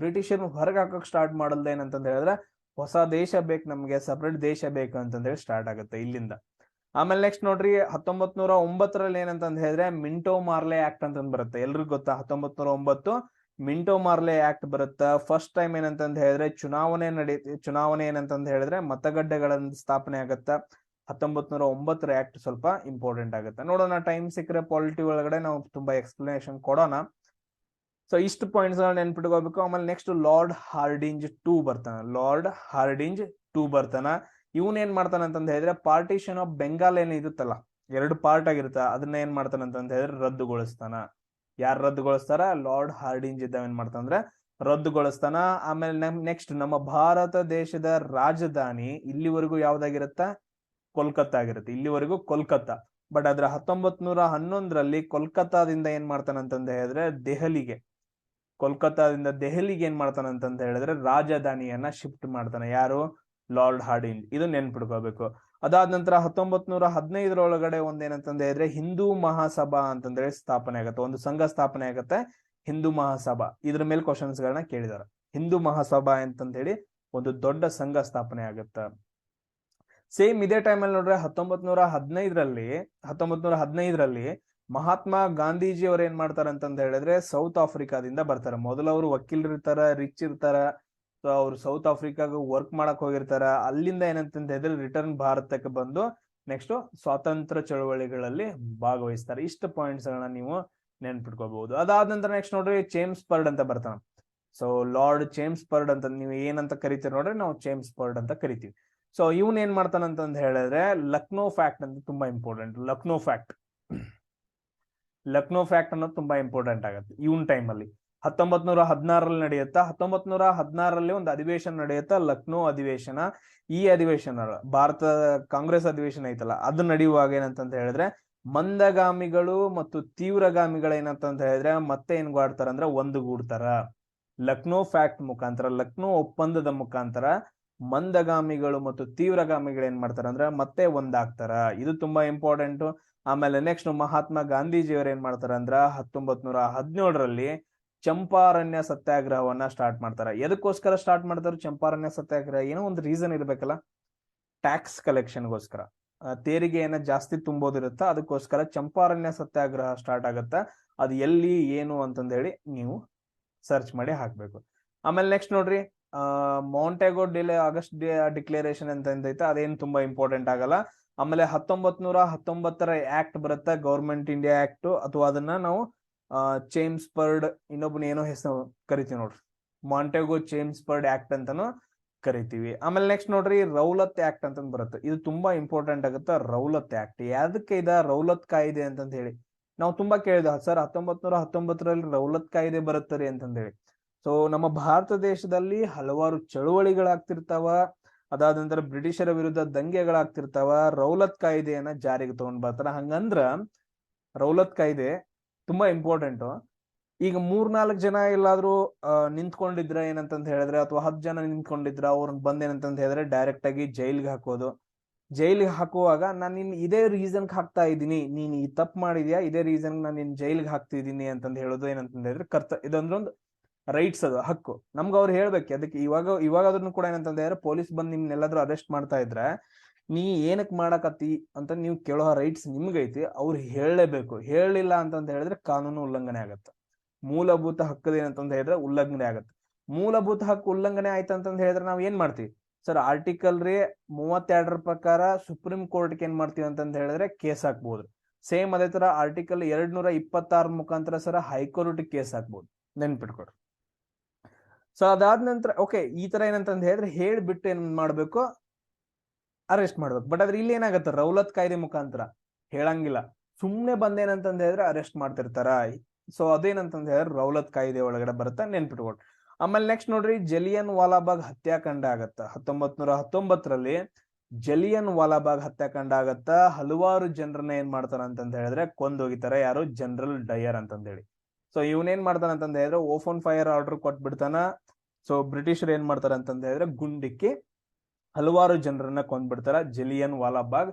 ಬ್ರಿಟಿಷರ್ ಹೊರಗೆ ಹಾಕಕ್ ಸ್ಟಾರ್ಟ್ ಮಾಡಲ್ದ ಏನಂತಂದ ಹೇಳಿದ್ರೆ ಹೊಸ ದೇಶ ಬೇಕು ನಮ್ಗೆ, ಸಪರೇಟ್ ದೇಶ ಬೇಕು ಅಂತಂದ ಹೇಳಿ ಸ್ಟಾರ್ಟ್ ಆಗುತ್ತೆ ಇಲ್ಲಿಂದ. ಆಮೇಲೆ ನೆಕ್ಸ್ಟ್ ನೋಡ್ರಿ, 1909ರಲ್ಲಿ ಏನಂತಂದ ಹೇಳಿದ್ರೆ ಮಿಂಟೋ ಮಾರ್ಲೆ ಆಕ್ಟ್ ಅಂತಂದ್ ಬರುತ್ತೆ. ಎಲ್ರಿಗೂ ಗೊತ್ತಾ? 1909 ಮಿಂಟೋ ಮಾರ್ಲೆ ಆಕ್ಟ್ ಬರುತ್ತ. ಫಸ್ಟ್ ಟೈಮ್ ಏನಂತಂದ ಹೇಳಿದ್ರೆ ಚುನಾವಣೆ ಏನಂತಂದ ಹೇಳಿದ್ರೆ ಮತಗಟ್ಟೆಗಳನ್ನ ಸ್ಥಾಪನೆ ಆಗತ್ತ. 1909ರ ಆಕ್ಟ್ ಸ್ವಲ್ಪ ಇಂಪಾರ್ಟೆಂಟ್ ಆಗುತ್ತೆ. ನೋಡೋಣ, ಟೈಮ್ ಸಿಕ್ಕರೆ ಪಾಲಿಟಿ ಒಳಗಡೆ ನಾವು ತುಂಬಾ ಎಕ್ಸ್ಪ್ಲನೇಷನ್ ಕೊಡೋಣ. ಸೊ ಇಷ್ಟು ಪಾಯಿಂಟ್ಸ್ ನೆನ್ಪಿಟ್ಕೋಬೇಕು. ಆಮೇಲೆ ನೆಕ್ಸ್ಟ್ ಲಾರ್ಡ್ ಹಾರ್ಡಿಂಜ್ ಟೂ ಬರ್ತಾನ. ಇವನ್ ಏನ್ ಮಾಡ್ತಾನ ಅಂತಂದ ಹೇಳಿದ್ರೆ ಪಾರ್ಟಿಷನ್ ಆಫ್ ಬೆಂಗಾಲ್ ಏನ್ ಇರುತ್ತಲ್ಲ, 2 ಪಾರ್ಟ್ ಆಗಿರುತ್ತ, ಅದನ್ನ ಏನ್ ಮಾಡ್ತಾನ ಅಂತಂದ ಹೇಳಿದ್ರೆ ರದ್ದುಗೊಳಿಸ್ತಾನ. ಯಾರು ರದ್ದುಗೊಳಿಸ್ತಾರ? ಲಾರ್ಡ್ ಹಾರ್ಡಿಂಜ್ ಇದ್ದಾವ ಏನ್ ಮಾಡ್ತಾನಂದ್ರೆ ರದ್ದುಗೊಳಿಸ್ತಾನ. ಆಮೇಲೆ ನೆಕ್ಸ್ಟ್ ನಮ್ಮ ಭಾರತ ದೇಶದ ರಾಜಧಾನಿ ಇಲ್ಲಿವರೆಗೂ ಯಾವ್ದಾಗಿರುತ್ತ? ಕೋಲ್ಕತ್ತಾ ಆಗಿರುತ್ತೆ. ಇಲ್ಲಿವರೆಗೂ ಕೋಲ್ಕತ್ತಾ. ಬಟ್ ಅದ್ರ 1911ರಲ್ಲಿ ಕೋಲ್ಕತ್ತಾದಿಂದ ಏನ್ ಮಾಡ್ತಾನಂತಂದ ಹೇಳಿದ್ರೆ ಕೋಲ್ಕತ್ತಾದಿಂದ ದೆಹಲಿಗೆ ಏನ್ ಮಾಡ್ತಾನಂತಂದ ಹೇಳಿದ್ರೆ ರಾಜಧಾನಿಯನ್ನ ಶಿಫ್ಟ್ ಮಾಡ್ತಾನೆ. ಯಾರು? Lord Hardinge. ಇದು ನೆನ್ಪಿಡ್ಕೋಬೇಕು. ಅದಾದ ನಂತರ 1915ರೊಳಗಡೆ ಒಂದೇನಂತಂದ ಹೇಳಿದ್ರೆ ಹಿಂದೂ ಮಹಾಸಭಾ ಅಂತಂದ್ರೆ ಸ್ಥಾಪನೆ ಆಗತ್ತೆ. ಒಂದು ಸಂಘ ಸ್ಥಾಪನೆ ಆಗತ್ತೆ, ಹಿಂದೂ ಮಹಾಸಭಾ. ಇದ್ರ ಮೇಲೆ ಕ್ವಶನ್ಸ್ ಗಳನ್ನ ಕೇಳಿದಾರೆ. ಹಿಂದೂ ಮಹಾಸಭಾ ಅಂತಂದ ಹೇಳಿ ಒಂದು ದೊಡ್ಡ ಸಂಘ ಸ್ಥಾಪನೆ ಆಗತ್ತ. ಸೇಮ್ ಇದೇ ಟೈಮಲ್ಲಿ ನೋಡ್ರೆ 1915ರಲ್ಲಿ ಮಹಾತ್ಮ ಗಾಂಧೀಜಿ ಅವ್ರು ಏನ್ ಮಾಡ್ತಾರ ಅಂತಂದ ಹೇಳಿದ್ರೆ ಸೌತ್ ಆಫ್ರಿಕಾದಿಂದ ಬರ್ತಾರ. ಮೊದಲು ಅವರು ವಕೀಲರು ಇರ್ತಾರ, ರಿಚ್ ಇರ್ತಾರ. ಸೊ ಅವ್ರು ಸೌತ್ ಆಫ್ರಿಕಾಗ ವರ್ಕ್ ಮಾಡಕ್ ಹೋಗಿರ್ತಾರ. ಅಲ್ಲಿಂದ ಏನಂತಂದ ಹೇಳಿದ್ರೆ ರಿಟರ್ನ್ ಭಾರತಕ್ಕೆ ಬಂದು ನೆಕ್ಸ್ಟ್ ಸ್ವಾತಂತ್ರ್ಯ ಚಳವಳಿಗಳಲ್ಲಿ ಭಾಗವಹಿಸ್ತಾರೆ. ಇಷ್ಟು ಪಾಯಿಂಟ್ಸ್ ಗಳನ್ನ ನೀವು ನೆನ್ಪಿಟ್ಕೋಬಹುದು. ಅದಾದ ನಂತರ ನೆಕ್ಸ್ಟ್ ನೋಡ್ರಿ, ಚೇಮ್ಸ್ಬರ್ಡ್ ಅಂತ ಬರ್ತಾನ. ಸೊ ಲಾರ್ಡ್ ಚೇಮ್ಸ್ಬರ್ಡ್ ಅಂತ ನೀವು ಏನಂತ ಕರಿತೀರಿ ನೋಡ್ರಿ, ನಾವು ಚೇಮ್ಸ್ಬರ್ಡ್ ಅಂತ ಕರಿತೀವಿ. ಸೊ ಇವನ್ ಏನ್ ಮಾಡ್ತಾನಂತಂದ್ ಹೇಳಿದ್ರೆ ಲಕ್ನೋ ಫ್ಯಾಕ್ಟ್ ಅಂತ ತುಂಬಾ ಇಂಪಾರ್ಟೆಂಟ್. ಲಕ್ನೋ ಫ್ಯಾಕ್ಟ್ ಅನ್ನೋದು ತುಂಬಾ ಇಂಪಾರ್ಟೆಂಟ್ ಆಗುತ್ತೆ ಇವನ್ ಟೈಮಲ್ಲಿ. 1916ರಲ್ಲಿ ನಡೆಯುತ್ತಾ. 1916ರಲ್ಲಿ ಒಂದು ಅಧಿವೇಶನ ನಡೆಯುತ್ತಾ, ಲಕ್ನೋ ಅಧಿವೇಶನ. ಈ ಅಧಿವೇಶನ ಭಾರತ ಕಾಂಗ್ರೆಸ್ ಅಧಿವೇಶನ ಐತಲ್ಲ, ಅದು ನಡೆಯುವಾಗ ಏನಂತಂತ ಹೇಳಿದ್ರೆ ಮಂದಗಾಮಿಗಳು ಮತ್ತು ತೀವ್ರಗಾಮಿಗಳು ಏನಂತಂತ ಹೇಳಿದ್ರೆ ಮತ್ತೆ ಏನ್ ಮಾಡ್ತಾರ ಅಂದ್ರೆ ಒಂದುಗೂಡ್ತಾರ. ಲಕ್ನೋ ಫ್ಯಾಕ್ಟ್ ಮುಖಾಂತರ, ಲಕ್ನೋ ಒಪ್ಪಂದದ ಮುಖಾಂತರ ಮಂದಗಾಮಿಗಳು ಮತ್ತು ತೀವ್ರಗಾಮಿಗಳು ಏನ್ ಮಾಡ್ತಾರ ಅಂದ್ರೆ ಮತ್ತೆ ಒಂದಾಗ್ತಾರ. ಇದು ತುಂಬಾ ಇಂಪಾರ್ಟೆಂಟ್. ಆಮೇಲೆ ನೆಕ್ಸ್ಟ್ ಮಹಾತ್ಮ ಗಾಂಧೀಜಿಯವರು ಏನ್ ಮಾಡ್ತಾರ ಅಂದ್ರ 1917ರಲ್ಲಿ ಚಂಪಾರಣ್ಯ ಸತ್ಯಾಗ್ರಹವನ್ನ ಸ್ಟಾರ್ಟ್ ಮಾಡ್ತಾರ. ಎದಕ್ಕೋಸ್ಕರ ಸ್ಟಾರ್ಟ್ ಮಾಡ್ತಾರ ಚಂಪಾರಣ್ಯ ಸತ್ಯಾಗ್ರಹ? ಏನೋ ಒಂದು ರೀಸನ್ ಇರ್ಬೇಕಲ್ಲ. ಟ್ಯಾಕ್ಸ್ ಕಲೆಕ್ಷನ್ಗೋಸ್ಕರ, ತೆರಿಗೆಯನ್ನ ಜಾಸ್ತಿ ತುಂಬೋದಿರುತ್ತ, ಅದಕ್ಕೋಸ್ಕರ ಚಂಪಾರಣ್ಯ ಸತ್ಯಾಗ್ರಹ ಸ್ಟಾರ್ಟ್ ಆಗತ್ತ. ಅದು ಎಲ್ಲಿ ಏನು ಅಂತಂದ ಹೇಳಿ ನೀವು ಸರ್ಚ್ ಮಾಡಿ ಹಾಕ್ಬೇಕು. ಆಮೇಲೆ ನೆಕ್ಸ್ಟ್ ನೋಡ್ರಿ, ಮೌಂಟೆಗೋ ಆಗಸ್ಟ್ ಡಿಕ್ಲೇರೇಷನ್ ಅಂತ ಐತೆ, ಅದೇನು ತುಂಬಾ ಇಂಪಾರ್ಟೆಂಟ್ ಆಗಲ್ಲ. ಆಮೇಲೆ 1919ರ ಆಕ್ಟ್ ಬರುತ್ತೆ, ಗೌರ್ಮೆಂಟ್ ಇಂಡಿಯಾ ಆಕ್ಟ್, ಅಥವಾ ಅದನ್ನ ನಾವು ಚೇಮ್ಸ್ಬರ್ಡ್ ಇನ್ನೊಬ್ಬನ ಏನೋ ಹೆಸರು ಕರಿತೀವಿ ನೋಡ್ರಿ, ಮಾಂಟೆಗೋ ಚೇಮ್ಸ್ಬರ್ಡ್ ಆಕ್ಟ್ ಅಂತಾನು ಕರಿತೀವಿ. ಆಮೇಲೆ ನೆಕ್ಸ್ಟ್ ನೋಡ್ರಿ, ರೌಲತ್ ಆಕ್ಟ್ ಅಂತ ಬರುತ್ತೆ. ಇದು ತುಂಬಾ ಇಂಪಾರ್ಟೆಂಟ್ ಆಗುತ್ತೆ. ರೌಲತ್ ಆಕ್ಟ್ ಯಾದಕ್ಕೆ ಇದ ರೌಲತ್ ಕಾಯ್ದೆ ಅಂತಂತ ಹೇಳಿ ನಾವು ತುಂಬಾ ಕೇಳಿದ ಸರ್, 1919ರಲ್ಲಿ ರೌಲತ್ ಕಾಯ್ದೆ ಬರುತ್ತರಿ ಅಂತಂದ ಹೇಳಿ. ಸೊ ನಮ್ಮ ಭಾರತ ದೇಶದಲ್ಲಿ ಹಲವಾರು ಚಳುವಳಿಗಳಾಗ್ತಿರ್ತಾವ, ಅದಾದ ನಂತರ ಬ್ರಿಟಿಷರ ವಿರುದ್ಧ ದಂಗೆಗಳಾಗ್ತಿರ್ತಾವ. ರೌಲತ್ ಕಾಯ್ದೆಯನ್ನ ಜಾರಿಗೆ ತಗೊಂಡ್ ಬರ್ತಾರ. ಹಂಗಂದ್ರ ರೌಲತ್ ಕಾಯ್ದೆ ತುಂಬಾ ಇಂಪಾರ್ಟೆಂಟ್. ಈಗ 3-4 ಜನ ಎಲ್ಲಾದ್ರೂ ನಿಂತ್ಕೊಂಡಿದ್ರ ಏನಂತಂತ ಹೇಳಿದ್ರೆ, ಅಥವಾ 10 ಜನ ನಿಂತ್ಕೊಂಡಿದ್ರ, ಅವ್ರನ್ನ ಬಂದೇನಂತಂತ ಹೇಳಿದ್ರೆ ಡೈರೆಕ್ಟ್ ಆಗಿ ಜೈಲ್ಗೆ ಹಾಕೋದು. ಜೈಲಿಗೆ ಹಾಕುವಾಗ ನಾನು ನಿನ್ ಇದೇ ರೀಸನ್ಗೆ ಹಾಕ್ತಾ ಇದ್ದೀನಿ, ನೀನ್ ಈ ತಪ್ಪು ಮಾಡಿದ್ಯಾ, ಇದೇ ರೀಸನ್ ನಾನು ನಿನ್ ಜೈಲ್ಗೆ ಹಾಕ್ತಿದ್ದೀನಿ ಅಂತಂದು ಹೇಳೋದು ಏನಂತಂದ ಹೇಳಿದ್ರೆ ಇದೊಂದೊಂದು ರೈಟ್ಸ್, ಅದು ಹಕ್ಕು ನಮ್ಗೆ ಅವ್ರು ಹೇಳ್ಬೇಕು. ಅದಕ್ಕೆ ಇವಾಗ ಅದನ್ನು ಕೂಡ ಏನಂತಂದ ಹೇಳಿದ್ರೆ ಪೊಲೀಸ್ ಬಂದು ನಿಮ್ನೆಲ್ಲಾದ್ರೂ ಅರೆಸ್ಟ್ ಮಾಡ್ತಾ ಇದ್ರೆ ನೀ ಏನಕ್ ಮಾಡಕತ್ತಿ ಅಂತ ನೀವು ಕೇಳೋ ರೈಟ್ಸ್ ನಿಮ್ಗೈತಿ, ಅವ್ರು ಹೇಳಲೇಬೇಕು. ಹೇಳಲಿಲ್ಲ ಅಂತಂತ ಹೇಳಿದ್ರೆ ಕಾನೂನು ಉಲ್ಲಂಘನೆ ಆಗತ್ತೆ. ಮೂಲಭೂತ ಹಕ್ಕದ ಏನಂತಂದ ಹೇಳಿದ್ರೆ ಉಲ್ಲಂಘನೆ ಆಗತ್ತೆ. ಮೂಲಭೂತ ಹಕ್ಕು ಉಲ್ಲಂಘನೆ ಆಯ್ತಂತಂದ ಹೇಳಿದ್ರೆ ನಾವ್ ಏನ್ ಮಾಡ್ತೀವಿ ಸರ್? ಆರ್ಟಿಕಲ್ 32 ಪ್ರಕಾರ ಸುಪ್ರೀಂ ಕೋರ್ಟ್ಗೆ ಏನ್ ಮಾಡ್ತೀವಿ ಅಂತಂದ ಹೇಳಿದ್ರೆ ಕೇಸ್ ಹಾಕ್ಬಹುದು. ಸೇಮ್ ಅದೇ ತರ ಆರ್ಟಿಕಲ್ 226 ಮುಖಾಂತರ ಸರ್ ಹೈಕೋರ್ಟ್ ಕೇಸ್ ಹಾಕ್ಬಹುದು, ನೆನ್ಪಿಟ್ಕೊಡ್ರಿ. ಸೊ ಅದಾದ ನಂತರ ಓಕೆ, ಈ ತರ ಏನಂತಂದ ಹೇಳಿದ್ರೆ ಹೇಳ್ಬಿಟ್ಟು ಏನ್ ಮಾಡ್ಬೇಕು, ಅರೆಸ್ಟ್ ಮಾಡ್ಬೇಕು. ಬಟ್ ಆದ್ರೆ ಇಲ್ಲಿ ಏನಾಗತ್ತೆ, ರೌಲತ್ ಕಾಯ್ದೆ ಮುಖಾಂತರ ಹೇಳಂಗಿಲ್ಲ, ಸುಮ್ನೆ ಬಂದೇನಂತಂದ ಹೇಳಿದ್ರೆ ಅರೆಸ್ಟ್ ಮಾಡ್ತಿರ್ತಾರ. ಸೊ ಅದೇನಂತಂದ ಹೇಳಿದ್ರೆ ರೌಲತ್ ಕಾಯ್ದೆ ಒಳಗಡೆ ಬರುತ್ತೆ, ನೆನ್ಪಿಟ್ಕೊಡ್. ಆಮೇಲೆ ನೆಕ್ಸ್ಟ್ ನೋಡ್ರಿ, ಜಲಿಯನ್ ವಾಲಾಬಾಗ್ ಹತ್ಯಾಕಾಂಡ ಆಗತ್ತ. 1919ರಲ್ಲಿ ಜಲಿಯನ್ ವಾಲಾಬಾಗ್ ಹತ್ಯಾಕಾಂಡ ಆಗತ್ತ. ಹಲವಾರು ಜನರನ್ನ ಏನ್ ಮಾಡ್ತಾರ ಅಂತಂದ ಹೇಳಿದ್ರೆ ಕೊಂದೋಗಿತಾರ. ಯಾರು? ಜನರಲ್ ಡಯರ್ ಅಂತಂದ ಹೇಳಿ. ಸೊ ಇವನೇನ್ ಮಾಡ್ತಾನ ಅಂತಂದ ಹೇಳಿದ್ರೆ ಓಪನ್ ಫೈರ್ ಆರ್ಡರ್ ಕೊಟ್ಬಿಡ್ತಾನ. ಸೊ ಬ್ರಿಟಿಷರ್ ಏನ್ ಮಾಡ್ತಾರ ಅಂತಂದ ಹೇಳಿದ್ರೆ ಗುಂಡಿಕ್ಕಿ ಹಲವಾರು ಜನರನ್ನ ಕೊಂದ್ಬಿಡ್ತಾರ. ಜಲಿಯನ್ ವಾಲಾಬಾಗ್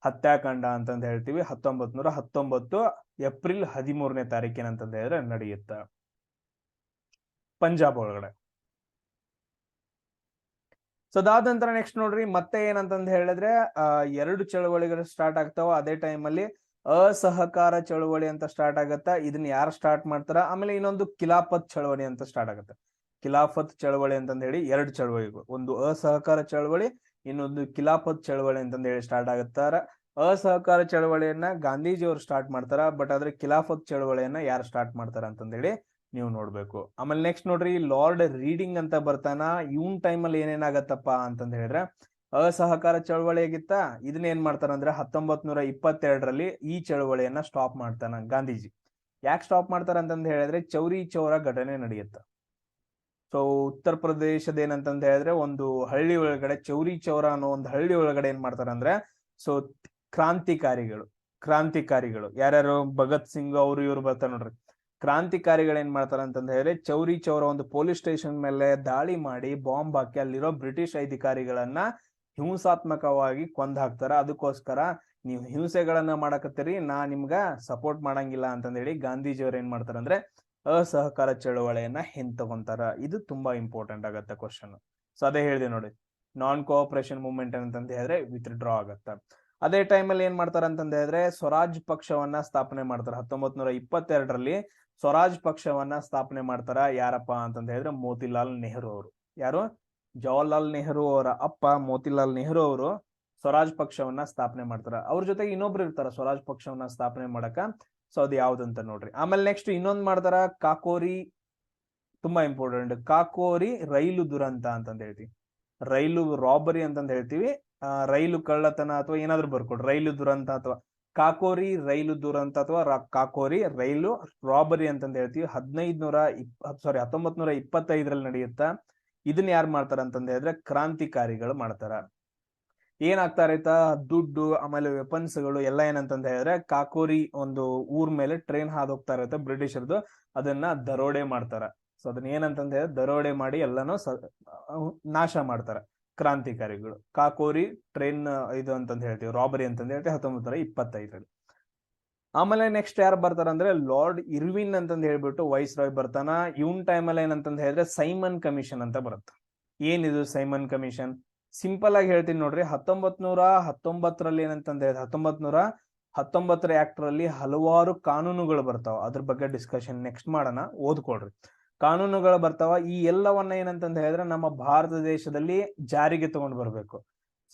ಹತ್ಯಾಕಾಂಡ ಅಂತಂದ ಹೇಳ್ತೀವಿ. 1919 ಏಪ್ರಿಲ್ 13ನೇ ತಾರೀಕಿನಂತಂದ ಹೇಳಿದ್ರೆ ನಡೆಯುತ್ತ ಪಂಜಾಬ್ ಒಳಗಡೆ. ಸೊ ಅದಾದ ನಂತರ ನೆಕ್ಸ್ಟ್ ನೋಡ್ರಿ, ಮತ್ತೆ ಏನಂತಂದ ಹೇಳಿದ್ರೆ 2 ಚಳವಳಿಗಳು ಸ್ಟಾರ್ಟ್ ಆಗ್ತಾವ. ಅದೇ ಟೈಮಲ್ಲಿ ಅಸಹಕಾರ ಚಳವಳಿ ಅಂತ ಸ್ಟಾರ್ಟ್ ಆಗತ್ತ. ಇದನ್ನ ಯಾರು ಸ್ಟಾರ್ಟ್ ಮಾಡ್ತಾರ? ಆಮೇಲೆ ಇನ್ನೊಂದು ಖಿಲಾಫತ್ ಚಳವಳಿ ಅಂತ ಸ್ಟಾರ್ಟ್ ಆಗತ್ತೆ. ಖಿಲಾಫತ್ ಚಳವಳಿ ಅಂತಂದ ಹೇಳಿ 2 ಚಳವಳಿಗಳು, ಒಂದು ಅಸಹಕಾರ ಚಳವಳಿ, ಇನ್ನೊಂದು ಖಿಲಾಫತ್ ಚಳವಳಿ ಅಂತಂದ ಹೇಳಿ ಸ್ಟಾರ್ಟ್ ಆಗುತ್ತಾರ. ಅಸಹಕಾರ ಚಳವಳಿಯನ್ನ ಗಾಂಧೀಜಿಯವರು ಸ್ಟಾರ್ಟ್ ಮಾಡ್ತಾರ. ಬಟ್ ಆದ್ರೆ ಖಿಲಾಫತ್ ಚಳವಳಿಯನ್ನ ಯಾರು ಸ್ಟಾರ್ಟ್ ಮಾಡ್ತಾರ ಅಂತಂದೇಳಿ ನೀವು ನೋಡ್ಬೇಕು. ಆಮೇಲೆ ನೆಕ್ಸ್ಟ್ ನೋಡ್ರಿ, ಲಾರ್ಡ್ ರೀಡಿಂಗ್ ಅಂತ ಬರ್ತಾನ. ಇವನ್ ಟೈಮಲ್ಲಿ ಏನೇನಾಗತ್ತಪ್ಪ ಅಂತಂದ ಹೇಳಿದ್ರೆ ಅಸಹಕಾರ ಚಳವಳಿ ಆಗಿತ್ತ. ಇದನ್ನ ಏನ್ ಮಾಡ್ತಾರ ಅಂದ್ರೆ 1922ರಲ್ಲಿ ಈ ಚಳವಳಿಯನ್ನ ಸ್ಟಾಪ್ ಮಾಡ್ತಾನ ಗಾಂಧೀಜಿ. ಯಾಕೆ ಸ್ಟಾಪ್ ಮಾಡ್ತಾರ ಅಂತಂದ ಹೇಳಿದ್ರೆ ಚೌರಿ ಚೌರ ಘಟನೆ ನಡೆಯುತ್ತ. ಸೊ ಉತ್ತರ ಪ್ರದೇಶದ ಏನಂತಂದ ಹೇಳಿದ್ರೆ ಒಂದು ಹಳ್ಳಿ ಒಳಗಡೆ, ಚೌರಿ ಚೌರ ಅನ್ನೋ ಒಂದು ಹಳ್ಳಿ ಒಳಗಡೆ ಏನ್ ಮಾಡ್ತಾರ ಅಂದ್ರೆ, ಸೊ ಕ್ರಾಂತಿಕಾರಿಗಳು ಯಾರ್ಯಾರು ಭಗತ್ ಸಿಂಗ್ ಅವರು ಇವ್ರು ಬರ್ತಾರ ನೋಡ್ರಿ. ಕ್ರಾಂತಿಕಾರಿಗಳು ಏನ್ ಮಾಡ್ತಾರ ಅಂತಂದ ಹೇಳಿದ್ರೆ ಚೌರಿ ಚೌರ ಒಂದು ಪೊಲೀಸ್ ಸ್ಟೇಷನ್ ಮೇಲೆ ದಾಳಿ ಮಾಡಿ ಬಾಂಬ್ ಹಾಕಿ ಅಲ್ಲಿರೋ ಬ್ರಿಟಿಷ್ ಅಧಿಕಾರಿಗಳನ್ನ ಹಿಂಸಾತ್ಮಕವಾಗಿ ಕೊಂದ್ ಹಾಕ್ತಾರ. ಅದಕ್ಕೋಸ್ಕರ ನೀವು ಹಿಂಸೆಗಳನ್ನ ಮಾಡಕತ್ತೀರಿ, ನಾ ನಿಮ್ಗ ಸಪೋರ್ಟ್ ಮಾಡಂಗಿಲ್ಲ ಅಂತಂದ ಹೇಳಿ ಗಾಂಧೀಜಿಯವ್ರು ಏನ್ ಮಾಡ್ತಾರ ಅಂದ್ರೆ ಅಸಹಕಾರ ಚಳವಳಿಯನ್ನ ಹಿಂತಗೊಂತಾರ. ಇದು ತುಂಬಾ ಇಂಪಾರ್ಟೆಂಟ್ ಆಗತ್ತೆ ಕ್ವಶನ್. ಸೊ ಅದೇ ಹೇಳಿದೆ ನೋಡಿ, ನಾನ್ ಕೋಆಪರೇಷನ್ ಮೂವ್ಮೆಂಟ್ ಅಂತಂದ ಹೇಳಿದ್ರೆ ವಿತ್ ಡ್ರಾ ಆಗತ್ತ. ಅದೇ ಟೈಮಲ್ಲಿ ಏನ್ ಮಾಡ್ತಾರ ಅಂತಂದ ಹೇಳಿದ್ರೆ ಸ್ವರಾಜ್ ಪಕ್ಷವನ್ನ ಸ್ಥಾಪನೆ ಮಾಡ್ತಾರ. 1922ರಲ್ಲಿ ಸ್ವರಾಜ್ ಪಕ್ಷವನ್ನ ಸ್ಥಾಪನೆ ಮಾಡ್ತಾರ. ಯಾರಪ್ಪ ಅಂತಂದ ಹೇಳಿದ್ರೆ ಮೋತಿಲಾಲ್ ನೆಹರು ಅವರು. ಯಾರು? ಜವಾಹರ್ಲಾಲ್ ನೆಹರು ಅವರ ಅಪ್ಪ ಮೋತಿಲಾಲ್ ನೆಹರು ಅವರು ಸ್ವರಾಜ್ ಪಕ್ಷವನ್ನ ಸ್ಥಾಪನೆ ಮಾಡ್ತಾರ. ಅವ್ರ ಜೊತೆಗೆ ಇನ್ನೊಬ್ರು ಇರ್ತಾರ ಸ್ವರಾಜ್ ಪಕ್ಷವನ್ನ ಸ್ಥಾಪನೆ ಮಾಡಕ. ಸೊ ಅದು ಯಾವ್ದಂತ ನೋಡ್ರಿ. ಆಮೇಲೆ ನೆಕ್ಸ್ಟ್ ಇನ್ನೊಂದ್ ಮಾಡ್ತಾರ, ಕಾಕೋರಿ, ತುಂಬಾ ಇಂಪಾರ್ಟೆಂಟ್, ಕಾಕೋರಿ ರೈಲು ದುರಂತ ಅಂತಂದ ಹೇಳ್ತೀವಿ. ರೈಲು ರಾಬರಿ ಅಂತಂದ್ ಹೇಳ್ತೀವಿ, ರೈಲು ಕಳ್ಳತನ ಅಥವಾ ಏನಾದ್ರು ಬರ್ಕೊಡ್ರಿ, ರೈಲು ದುರಂತ ಅಥವಾ ಕಾಕೋರಿ ರೈಲು ದುರಂತ ಅಥವಾ ಕಾಕೋರಿ ರೈಲು ರಾಬರಿ ಅಂತಂದ್ ಹೇಳ್ತೀವಿ. 1925 ನಡೆಯುತ್ತಾ. ಇದನ್ನ ಯಾರು ಮಾಡ್ತಾರ ಅಂತಂದ್ ಹೇಳಿದ್ರೆ ಕ್ರಾಂತಿಕಾರಿಗಳು ಮಾಡ್ತಾರ. ಏನಾಗ್ತಾ ರೈತಾ, ದುಡ್ಡು ಆಮೇಲೆ ವೆಪನ್ಸ್ ಗಳು ಎಲ್ಲ ಏನಂತಂದ ಹೇಳಿದ್ರೆ ಕಾಕೋರಿ ಒಂದು ಊರ್ ಮೇಲೆ ಟ್ರೈನ್ ಹಾದು ಹೋಗ್ತಾ ಇರತ್ತೆ ಬ್ರಿಟಿಷರ್ದು, ಅದನ್ನ ದರೋಡೆ ಮಾಡ್ತಾರ. ಸೊ ಅದನ್ನ ಏನಂತಂದ ಹೇಳಿದ್ರೆ ದರೋಡೆ ಮಾಡಿ ಎಲ್ಲಾನು ನಾಶ ಮಾಡ್ತಾರ ಕ್ರಾಂತಿಕಾರಿಗಳು. ಕಾಕೋರಿ ಟ್ರೈನ್ ಇದು ಅಂತಂದ್ ಹೇಳ್ತೀವಿ, ರಾಬರಿ ಅಂತಂದ್ ಹೇಳ್ತೀವಿ 1925. ಆಮೇಲೆ ನೆಕ್ಸ್ಟ್ ಯಾರು ಬರ್ತಾರ ಅಂದ್ರೆ ಲಾರ್ಡ್ ಇರ್ವಿನ್ ಅಂತಂದ್ ಹೇಳ್ಬಿಟ್ಟು ವೈಸ್ ರಾಯ್ ಬರ್ತಾನ. ಇವನ್ ಟೈಮಲ್ಲಿ ಏನಂತಂದ್ ಹೇಳಿದ್ರೆ ಸೈಮನ್ ಕಮಿಷನ್ ಅಂತ ಬರುತ್ತೆ. ಏನಿದು ಸೈಮನ್ ಕಮಿಷನ್? ಸಿಂಪಲ್ ಆಗಿ ಹೇಳ್ತೀನಿ ನೋಡ್ರಿ. 1919 ಏನಂತಂದ್ರೆ 1919 ಆಕ್ಟ್ ರಲ್ಲಿ ಹಲವಾರು ಕಾನೂನುಗಳು ಬರ್ತಾವ. ಅದ್ರ ಬಗ್ಗೆ ಡಿಸ್ಕಷನ್ ನೆಕ್ಸ್ಟ್ ಮಾಡೋಣ, ಓದ್ಕೊಳ್ರಿ. ಕಾನೂನುಗಳು ಬರ್ತಾವ. ಈ ಎಲ್ಲವನ್ನ ಏನಂತಂದ ಹೇಳಿದ್ರೆ ನಮ್ಮ ಭಾರತ ದೇಶದಲ್ಲಿ ಜಾರಿಗೆ ತಗೊಂಡ್ ಬರ್ಬೇಕು.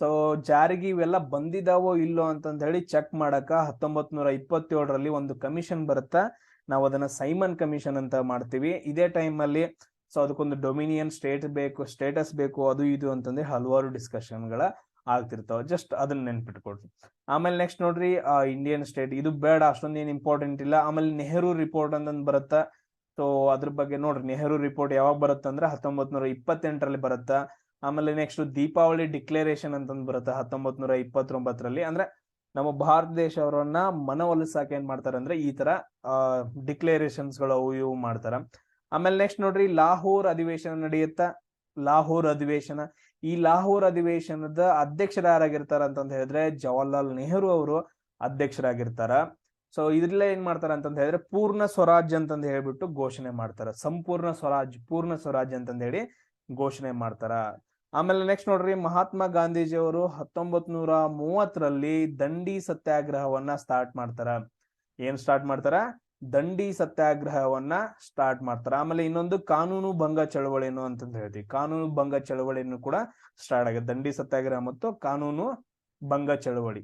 ಸೊ ಜಾರಿಗೆ ಇವೆಲ್ಲ ಬಂದಿದಾವೋ ಇಲ್ಲೋ ಅಂತಂದ ಹೇಳಿ ಚೆಕ್ ಮಾಡಕ 1927 ಒಂದು ಕಮಿಷನ್ ಬರುತ್ತಾ. ನಾವು ಅದನ್ನ ಸೈಮನ್ ಕಮಿಷನ್ ಅಂತ ಮಾಡ್ತೀವಿ. ಇದೇ ಟೈಮ್ ಅಲ್ಲಿ ಸೊ ಅದಕ್ಕೊಂದು ಡೊಮಿನಿಯನ್ ಸ್ಟೇಟಸ್ ಬೇಕು, ಅದು ಇದು ಅಂತಂದ್ರೆ ಹಲವಾರು ಡಿಸ್ಕಷನ್ಗಳ ಆಗ್ತಿರ್ತಾವ. ಜಸ್ಟ್ ಅದನ್ನ ನೆನ್ಪಿಟ್ಕೊಡ್ರಿ. ಆಮೇಲೆ ನೆಕ್ಸ್ಟ್ ನೋಡ್ರಿ, ಇಂಡಿಯನ್ ಸ್ಟೇಟ್ ಇದು ಬೇಡ, ಅಷ್ಟೊಂದೇನು ಇಂಪಾರ್ಟೆಂಟ್ ಇಲ್ಲ. ಆಮೇಲೆ ನೆಹರು ರಿಪೋರ್ಟ್ ಅಂತಂದ್ ಬರುತ್ತಾ. ಸೊ ಅದ್ರ ಬಗ್ಗೆ ನೋಡ್ರಿ, ನೆಹರು ರಿಪೋರ್ಟ್ ಯಾವಾಗ ಬರುತ್ತಂದ್ರೆ 1928 ಬರುತ್ತಾ. ಆಮೇಲೆ ನೆಕ್ಸ್ಟ್ ದೀಪಾವಳಿ ಡಿಕ್ಲರೇಷನ್ ಅಂತಂದ್ ಬರುತ್ತೆ 1929. ಅಂದ್ರೆ ನಮ್ಮ ಭಾರತ ದೇಶ ಅವರನ್ನ ಮನವೊಲಿಸಾಕ ಏನ್ ಮಾಡ್ತಾರ ಅಂದ್ರೆ ಈ ತರ ಡಿಕ್ಲರೇಷನ್ಸ್ ಗಳು ಅವು ಇವು ಮಾಡ್ತಾರ. ಆಮೇಲೆ ನೆಕ್ಸ್ಟ್ ನೋಡ್ರಿ, ಲಾಹೋರ್ ಅಧಿವೇಶನ ನಡೆಯುತ್ತಾ. ಲಾಹೋರ್ ಅಧಿವೇಶನ, ಈ ಲಾಹೋರ್ ಅಧಿವೇಶನದ ಅಧ್ಯಕ್ಷರ ಯಾರಾಗಿರ್ತಾರ ಅಂತಂದ್ ಹೇಳಿದ್ರೆ ಜವಾಹರ್ಲಾಲ್ ನೆಹರು ಅವರು ಅಧ್ಯಕ್ಷರಾಗಿರ್ತಾರ. ಸೊ ಇದ್ರಲ್ಲೇ ಏನ್ ಮಾಡ್ತಾರ ಅಂತಂದ್ ಹೇಳಿದ್ರೆ ಪೂರ್ಣ ಸ್ವರಾಜ್ ಅಂತಂದ್ ಹೇಳ್ಬಿಟ್ಟು ಘೋಷಣೆ ಮಾಡ್ತಾರ. ಸಂಪೂರ್ಣ ಸ್ವರಾಜ್, ಪೂರ್ಣ ಸ್ವರಾಜ್ ಅಂತಂದ್ ಹೇಳಿ ಘೋಷಣೆ ಮಾಡ್ತಾರ. ಆಮೇಲೆ ನೆಕ್ಸ್ಟ್ ನೋಡ್ರಿ, ಮಹಾತ್ಮ ಗಾಂಧೀಜಿ ಅವರು 1930 ದಂಡಿ ಸತ್ಯಾಗ್ರಹವನ್ನ ಸ್ಟಾರ್ಟ್ ಮಾಡ್ತಾರ. ಏನ್ ಸ್ಟಾರ್ಟ್ ಮಾಡ್ತಾರ? ದಂಡಿ ಸತ್ಯಾಗ್ರಹವನ್ನ ಸ್ಟಾರ್ಟ್ ಮಾಡ್ತಾರ. ಆಮೇಲೆ ಇನ್ನೊಂದು ಕಾನೂನು ಭಂಗ ಚಳವಳಿನು ಅಂತಂದ್ ಹೇಳ್ತೀವಿ. ಕಾನೂನು ಭಂಗ ಚಳವಳಿಯನ್ನು ಕೂಡ ಸ್ಟಾರ್ಟ್ ಆಗಿದೆ. ದಂಡಿ ಸತ್ಯಾಗ್ರಹ ಮತ್ತು ಕಾನೂನು ಭಂಗ ಚಳವಳಿ,